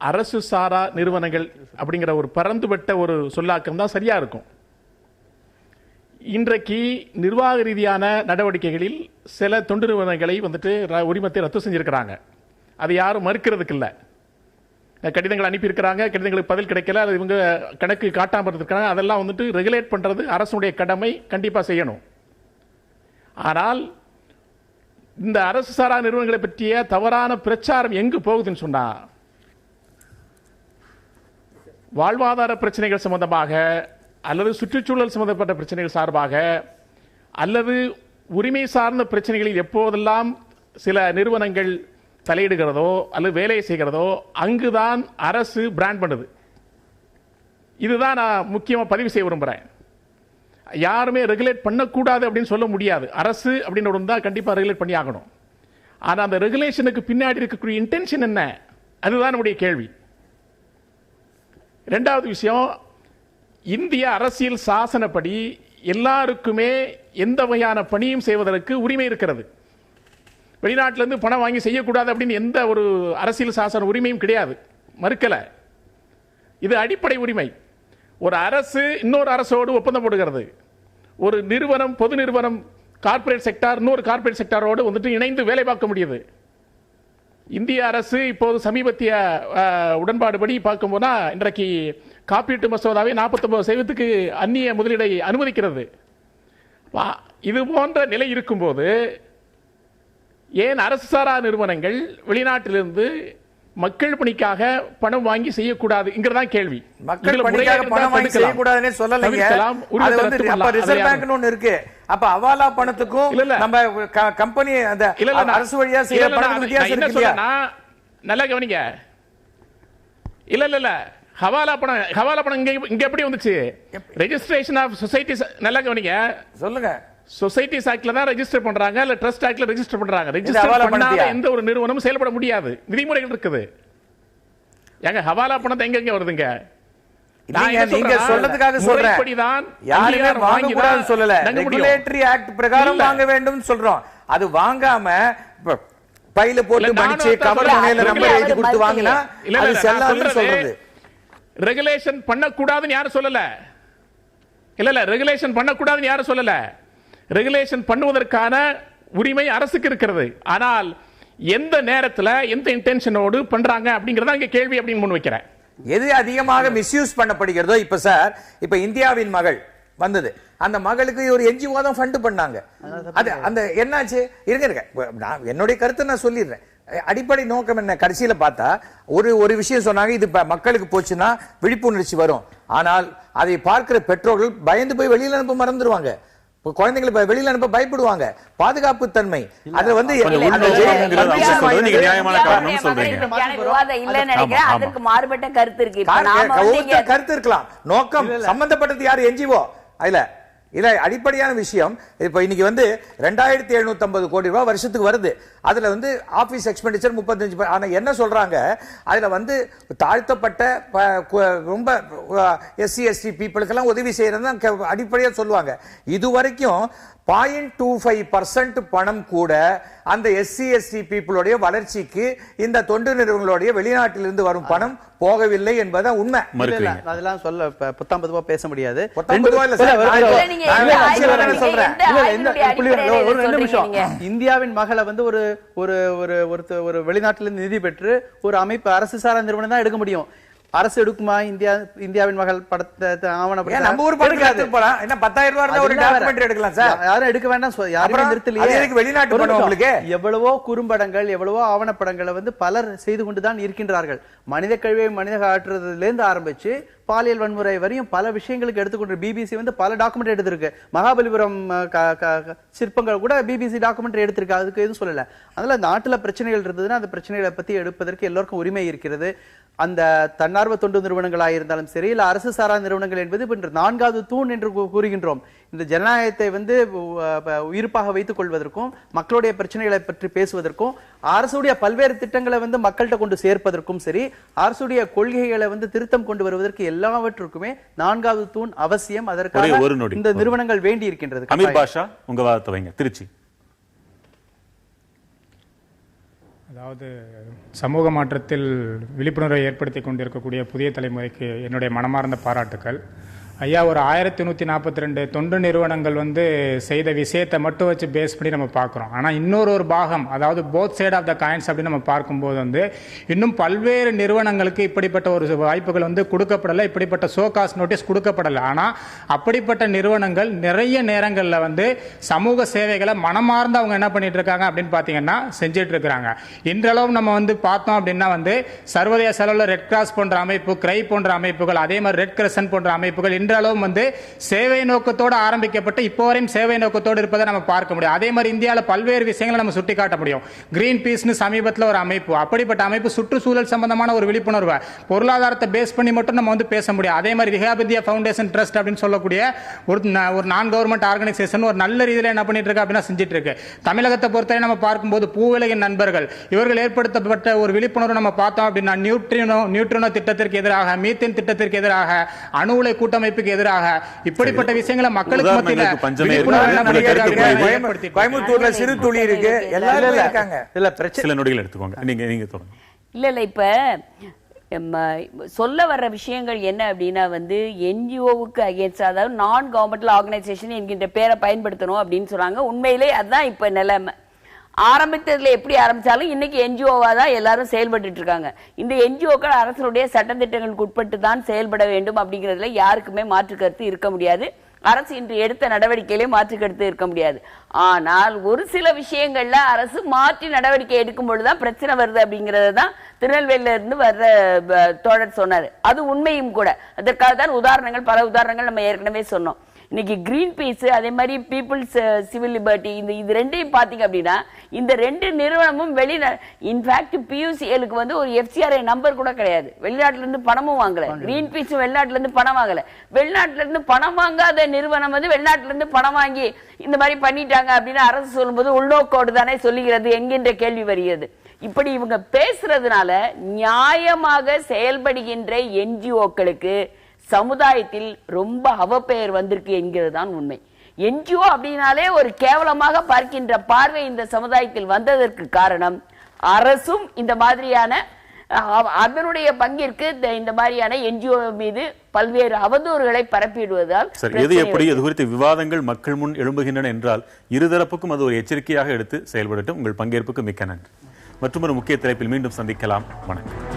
அரசு சாரா நிறுவனங்கள் அப்படிங்கிற ஒரு பரந்துபட்ட ஒரு சொல்லாக்கம் தான் சரியா இருக்கும். இன்றைக்கு நிர்வாக ரீதியான நடவடிக்கைகளில் சில தொண்டு நிறுவனங்களை வந்துட்டு உரிமத்தை ரத்து செஞ்சிருக்கிறாங்க. அதை யாரும் மறுக்கிறதுக்கு இல்லை. கடிதங்கள் அனுப்பியிருக்கிறாங்க, கடிதங்களுக்கு பதில் கிடைக்கல, அது இவங்க கணக்கு காட்டாமல் இருக்காங்க. அதெல்லாம் வந்துட்டு ரெகுலேட் பண்றது அரசுடைய கடமை, கண்டிப்பா செய்யணும். ஆனால் இந்த அரசு சாரா நிறுவனங்களை பற்றிய தவறான பிரச்சாரம் எங்கு போகுதுன்னு சொன்னா, வாழ்வாதார பிரச்சனைகள் சம்பந்தமாக அல்லது சுற்றுச்சூழல் சம்பந்தப்பட்ட பிரச்சனைகள் சார்பாக அல்லது உரிமை சார்ந்த பிரச்சனைகளில் எப்போதெல்லாம் சில நிறுவனங்கள் தலையிடுகிறதோ அல்லது வேலையை செய்கிறதோ அங்குதான் அரசு பிராண்ட் பண்ணுது. இதுதான் நான் முக்கியமா பதிவு செய்ய விரும்புறேன். யாருமே ரெகுலேட் பண்ணக்கூடாது அப்படின்னு சொல்ல முடியாது. அரசு அப்படின்னு இருந்தா கண்டிப்பா ரெகுலேட் பண்ணி ஆகணும். ஆனா அந்த ரெகுலேஷனுக்கு பின்னாடி இருக்கக்கூடிய இன்டென்ஷன் என்ன, அதுதான் நம்முடைய கேள்வி. 2வது விஷயம், இந்திய அரசியல் சாசனப்படி எல்லாருக்குமே எந்த வகையான பணியும் செய்வதற்கு உரிமை இருக்கிறது. வெளிநாட்டிலிருந்து பணம் வாங்கி செய்யக்கூடாது அப்படின்னு எந்த ஒரு அரசியல் சாசன உரிமையும் கிடையாது, மறுக்கல. இது அடிப்படை உரிமை. ஒரு அரசு இன்னொரு அரசோடு ஒப்பந்தம் போடுகிறது. ஒரு நிறுவனம், பொது நிறுவனம், கார்ப்பரேட் செக்டார் இன்னொரு கார்ப்பரேட் செக்டாரோடு வந்துட்டு இணைந்து வேலை பார்க்க முடியுது. இந்திய அரசு இப்போது சமீபத்திய உடன்பாடுபடி பார்க்கும் போனா இன்றைக்கு காப்பீட்டு மசோதாவை 49% அந்நிய முதலீடை அனுமதிக்கிறது. இது போன்ற நிலை இருக்கும்போது ஏன் அரசு சாரா நிறுவனங்கள் வெளிநாட்டிலிருந்து மக்கள் பணிக்காக பணம் வாங்கி செய்யக்கூடாது என்கிறதான் கேள்வி. மக்கள் பணிக்காக பணம் வாங்கி செய்யக்கூடாதுன்னு சொல்லலைங்க. அது வந்து அப்ப ரிசர்வ் பேங்க்னு ஒன்னு இருக்கு. அப்ப அவாலா பணத்துக்கும் நம்ம கம்பெனி அந்த அரசு வழியா செய்யற பணத்துக்கு வித்தியாசம் இருக்கு இல்லையா? நல்லா கவனிங்க. இல்ல ஹவாலா பணம் இங்க எப்படி வந்துச்சு? Registration of societies. நல்லா கவனிங்க. சொல்லுங்க. சொசைட்டிஸ் ஆக்ட்ல தான் ரெஜிஸ்டர் பண்றாங்க, இல்ல ட்ரஸ்ட் ஆக்ட்ல ரெஜிஸ்டர் பண்றாங்க. ரெஜிஸ்டர் பண்ணாத எந்த ஒரு நிறுவனமும் செயல்பட முடியாது. விதிமுறைகள் இருக்குது. ஏங்க ஹவாலா பணத்தை எங்க வருதுங்க? நீங்க சொல்றதுக்காக சொல்றேன். யாருமே வாங்க கூடாதுன்னு சொல்லல. ரெகுலேட்டரி ஆக்ட் பிரகாரம் வாங்க வேண்டும் சொல்றோம். அது வாங்காம பையில போட்டு மடிச்சு கவர் முனையில நம்பர் எழுதி கொடுத்து வாங்கினா அது செல்லாதுன்னு சொல்றது. ரெகுலேஷன் பண்ணக்கூடாதுன்னு யாரும் சொல்லல. இல்ல ரெகுலேஷன் பண்ணக்கூடாதுன்னு யாரும் சொல்லல. ரெகுலேஷன் பண்ணுவதற்கான உரிமை அரசுக்கு இருக்கிறது. ஆனால் எந்த நேரத்தில் எந்த இன்டென்ஷனோடு பண்றாங்க அப்படிங்கறத இங்க கேள்வி அப்படின்னு முன் வைக்கிறேன். எது அதிகமாக மிஸ்யூஸ் பண்ணப்படுகிறதோ, இப்ப சார், இப்ப இந்தியாவின் மகள் வந்தது, அந்த மகளுக்கு ஒரு என்ஜிஓ தான் ஃபண்ட் பண்ணாங்க. அது அந்த என்னாச்சு? இருங்க, என்னுடைய கருத்தை நான் சொல்லிடுறேன். அடிப்படை நோக்கம் என்ன? கடைசியில பார்த்தா ஒரு விஷயம் சொன்னாங்க, இது மக்களுக்கு போச்சுன்னா விழிப்புணர்ச்சி வரும். ஆனால் அதை பார்க்கிற பெற்றோர்கள் பயந்து போய் வெளியில அனுப்ப மறந்துடுவாங்க. குழந்தைங்களை வெளியில அனுப்ப பயப்படுவாங்க. பாதுகாப்பு தன்மை அதுல வந்து மாறுபட்ட கருத்து இருக்கு. கருத்து இருக்கலாம். நோக்கம் சம்பந்தப்பட்டது யாரு? என்ஜிஓ. அதுல இல்ல அடிப்படையான விஷயம். இப்ப இன்னைக்கு வந்து 2750 கோடி ரூபாய் வருஷத்துக்கு வருது. அதுல வந்து ஆபீஸ் எக்ஸ்பெண்டிச்சர் 35. ஆனா என்ன சொல்றாங்க, அதுல வந்து தாழ்த்தப்பட்ட ரொம்ப எஸ்சி எஸ்டி பீப்புளுக்கெல்லாம் உதவி செய்யறது அடிப்படையா சொல்லுவாங்க. இதுவரைக்கும் 0.25% பணம் கூட அந்த எஸ்சி எஸ்டி பீப்புளுடைய வளர்ச்சிக்கு இந்த தொண்டு நிறுவனங்களுடைய வெளிநாட்டிலிருந்து வரும் பணம் போகவில்லை என்பதுதான் உண்மை. அதெல்லாம் சொல்ல புத்தாம் பொதுவா பேச முடியாது. இந்தியாவின் மகளை வந்து ஒரு வெளிநாட்டிலிருந்து நிதி பெற்று ஒரு அமைப்பு அரசு சாரா நிறுவனம் தான் எடுக்க முடியும். அரசு எடுக்குமா? இந்தியாவின் மகள் படத்தை ஆவணப்படுத்த நம்ம ஊர் படத்துக்கு போலாம். என்ன 10,000 ரூபாய் இருந்தா ஒரு டாக்குமெண்ட்ரி எடுக்கலாம் சார். யாரும் எடுக்க வேண்டாம். யாரும் நிறுத்தலையே. வெளிநாட்டு படம் உங்களுக்கு எவ்வளவோ குறும்படங்கள், எவ்வளவோ ஆவணப்படங்களை வந்து பலர் செய்து கொண்டுதான் இருக்கின்றார்கள். மனித கழிவை மனித காட்டுறதுல இருந்து ஆரம்பிச்சு பாலியல் வன்முறை வரையும் பல விஷயங்களுக்கு எடுத்துக்கொண்டு பிபிசி வந்து பல டாக்குமெண்ட்ரி எடுத்திருக்கு. மகாபலிபுரம் சிற்பங்கள் கூட பிபிசி டாக்குமெண்ட்ரி எடுத்திருக்கு. அதுக்கு எதுவும் சொல்லல. அதனால நாட்டுல பிரச்சனைகள் இருந்ததுன்னா அந்த பிரச்சனைகளை பத்தி எடுப்பதற்கு எல்லோருக்கும் உரிமை இருக்கிறது. அந்த தன்னார்வ தொண்டு நிறுவனங்களாக இருந்தாலும் சரி, இல்ல அரசு சாரா நிறுவனங்கள் என்பது இன்று 4வது தூண் என்று கூறுகின்றோம். இந்த ஜனநாயகத்தை வந்து உயிர்ப்பாக வைத்துக் கொள்வதற்கும் மக்களுடைய பிரச்சனைகளை பற்றி பேசுவதற்கும் அரசுடைய பல்வேறு திட்டங்களை வந்து மக்கள்கிட்ட கொண்டு சேர்ப்பதற்கும் சரி, அரசுடைய கொள்கைகளை வந்து திருத்தம் கொண்டு வருவதற்கு எல்லாவற்றுக்குமே 4வது தூண் அவசியம். அதற்காக இந்த நிறுவனங்கள் வேண்டி இருக்கின்றது. அமீர் பாஷா, உங்க வாதத்தை வைங்க. திருச்சி. அதாவது சமூக மாற்றத்தில் விழிப்புணர்வை ஏற்படுத்தி கொண்டிருக்கக்கூடிய புதிய தலைமுறைக்கு என்னுடைய மனமார்ந்த பாராட்டுக்கள். ஐயா, ஒரு 1142 தொண்டு நிறுவனங்கள் வந்து செய்த விஷயத்தை மட்டும் வச்சு பேஸ் பண்ணி நம்ம பார்க்குறோம். ஆனால் இன்னொரு பாகம், அதாவது both side of the coins அப்படின்னு நம்ம பார்க்கும்போது வந்து இன்னும் பல்வேறு நிறுவனங்களுக்கு இப்படிப்பட்ட ஒரு வாய்ப்புகள் வந்து கொடுக்கப்படலை, இப்படிப்பட்ட ஷோகாஸ் நோட்டீஸ் கொடுக்கப்படலை. ஆனால் அப்படிப்பட்ட நிறுவனங்கள் நிறைய நேரங்களில் வந்து சமூக சேவைகளை மனமார்ந்து அவங்க என்ன பண்ணிட்டு இருக்காங்க அப்படின்னு பார்த்தீங்கன்னா செஞ்சுட்டு இருக்கிறாங்க. இன்றளவும் நம்ம வந்து பார்த்தோம் அப்படின்னா வந்து சர்வதேச அளவில் ரெட் கிராஸ் போன்ற அமைப்பு, கிரை போன்ற அமைப்புகள், அதே மாதிரி ரெட் கிரசன்ட் போன்ற அமைப்புகள் இன்றளவும் வந்து சேவை நோக்கத்தோடு ஆரம்பிக்கப்பட்டு இப்போ வரையும் சேவை நோக்கத்தோடு இருப்பதை நம்ம பார்க்க முடியும். அதே மாதிரி இந்தியாவில் பல்வேறு விஷயங்களை நம்ம சுட்டி காட்ட முடியும். கிரீன் பீஸ்னு சமீபத்தில் ஒரு அமைப்பு, அப்படிப்பட்ட அமைப்பு சுற்றுச்சூழல் சம்பந்தமான ஒரு விழிப்புணர்வை பொருளாதாரத்தை பேஸ் பண்ணி மட்டும் நம்ம வந்து பேச முடியும். அதே மாதிரி விஹாப் இந்தியா ஃபவுண்டேஷன் ட்ரஸ்ட் அப்படின்னு சொல்லக்கூடிய ஒரு நான் கவர்மெண்ட் ஆர்கனைசேஷன் ஒரு நல்ல ரீதியில் என்ன பண்ணிட்டு இருக்கு அப்படின்னா செஞ்சுட்டு இருக்கு. தமிழகத்தை பொறுத்தவரை நம்ம பார்க்கும்போது பூவிலகின் நண்பர்கள் இவர்கள் ஏற்படுத்தப்பட்ட ஒரு விழிப்புணர்வு நம்ம பார்த்தோம் அப்படின்னா நியூட்ரினோ திட்டத்திற்கு எதிராக, மீத்தேன் திட்டத்திற்கு எதிராக, அணு உலை கூட்டமைப்பு எதிராக இப்படிப்பட்ட விஷயங்களை மக்களுக்கு மத்தியில கோயம்புத்தூர்ல சிறு துளி இருக்கு, எல்லாரும் இருக்காங்க. சில நொடிகள் எடுத்துக்கோங்க. நீங்க தொடங்க. இல்ல இப்ப சொல்ல வர்ற விஷயங்கள் என்ன அப்படின்னா வந்து என்ஜிஓவுக்கு அகேன்ஸ்ட், அதாவது நான் கவர்மெண்டல் ஆர்கனைசேஷன் என்கின்ற பேரை பயன்படுத்தணும் அப்படின்னு சொன்னாங்க. உண்மையிலே அதுதான் இப்ப நிலைமை. ஆரம்பித்ததுல எப்படி ஆரம்பிச்சாலும் இன்னைக்கு என்ஜிஓவா தான் எல்லாரும் செயல்பட்டு இருக்காங்க. இந்த என்ஜிஓக்கள் அரசனுடைய சட்டத்திட்டங்களுக்கு உட்பட்டு தான் செயல்பட வேண்டும் அப்படிங்கிறதுல யாருக்குமே மாற்று கருத்து இருக்க முடியாது. அரசு இன்று எடுத்த நடவடிக்கையிலே மாற்று கருத்து இருக்க முடியாது. ஆனால் ஒரு சில விஷயங்கள்ல அரசு மாற்றி நடவடிக்கை எடுக்கும் பொழுதுதான் பிரச்சனை வருது அப்படிங்கறது தான் திருநெல்வேலியில இருந்து வர்ற தோழர் சொன்னாரு. அது உண்மையும் கூட. அதற்காக தான் உதாரணங்கள், பல உதாரணங்கள் நம்ம ஏற்கனவே சொன்னோம். இன்னைக்கு கிரீன் பீஸ், அதே மாதிரி பீப்புள்ஸ் சிவில் லிபர்ட்டி, இது ரெண்டையும் பாத்தீங்க அப்படின்னா இந்த ரெண்டு நிறுவனமும் இன்ஃபேக்ட் பியூசிஎலுக்கு வந்து ஒரு எஃப்சிஆர்ஐ நம்பர் கூட கிடையாது. வெளிநாட்டுல இருந்து பணமும் வாங்கல. கிரீன் பீஸும் வெளிநாட்டுல இருந்து பணம் வாங்கல. வெளிநாட்டுல இருந்து பணம் வாங்காத நிறுவனம் வந்து வெளிநாட்டுல இருந்து பணம் வாங்கி இந்த மாதிரி பண்ணிட்டாங்க அப்படின்னு அரசு சொல்லும்போது உள்நோக்கோடு தானே சொல்லுகிறது என்கின்ற கேள்வி வருகிறது. இப்படி இவங்க பேசுறதுனால நியாயமாக செயல்படுகின்ற என்ஜிஓக்களுக்கு சமுதாயத்தில் ரொம்ப அவப்பெயர் வந்திருக்கு என்கிறது தான் உண்மை. என்ஜிஓ அப்படின்னாலே ஒரு கேவலமாக பார்க்கின்ற பார்வை இந்த சமுதாயத்தில் வந்ததற்கு காரணம் அரசும் இந்த மாதிரியான அதனுடைய பங்கிற்கு இந்த மாதிரியான என்ஜிஓ மீது பல்வேறு அவதூறுகளை பரப்பிடுவதால். எது எப்படி இது குறித்த விவாதங்கள் மக்கள் முன் எழும்புகின்றன என்றால் இருதரப்புக்கும் அது ஒரு எச்சரிக்கையாக எடுத்து செயல்படட்டும். உங்கள் பங்கேற்புக்கு மிக்க நன்றி. மற்றொரு முக்கிய தலைப்பில் மீண்டும் சந்திக்கலாம். வணக்கம்.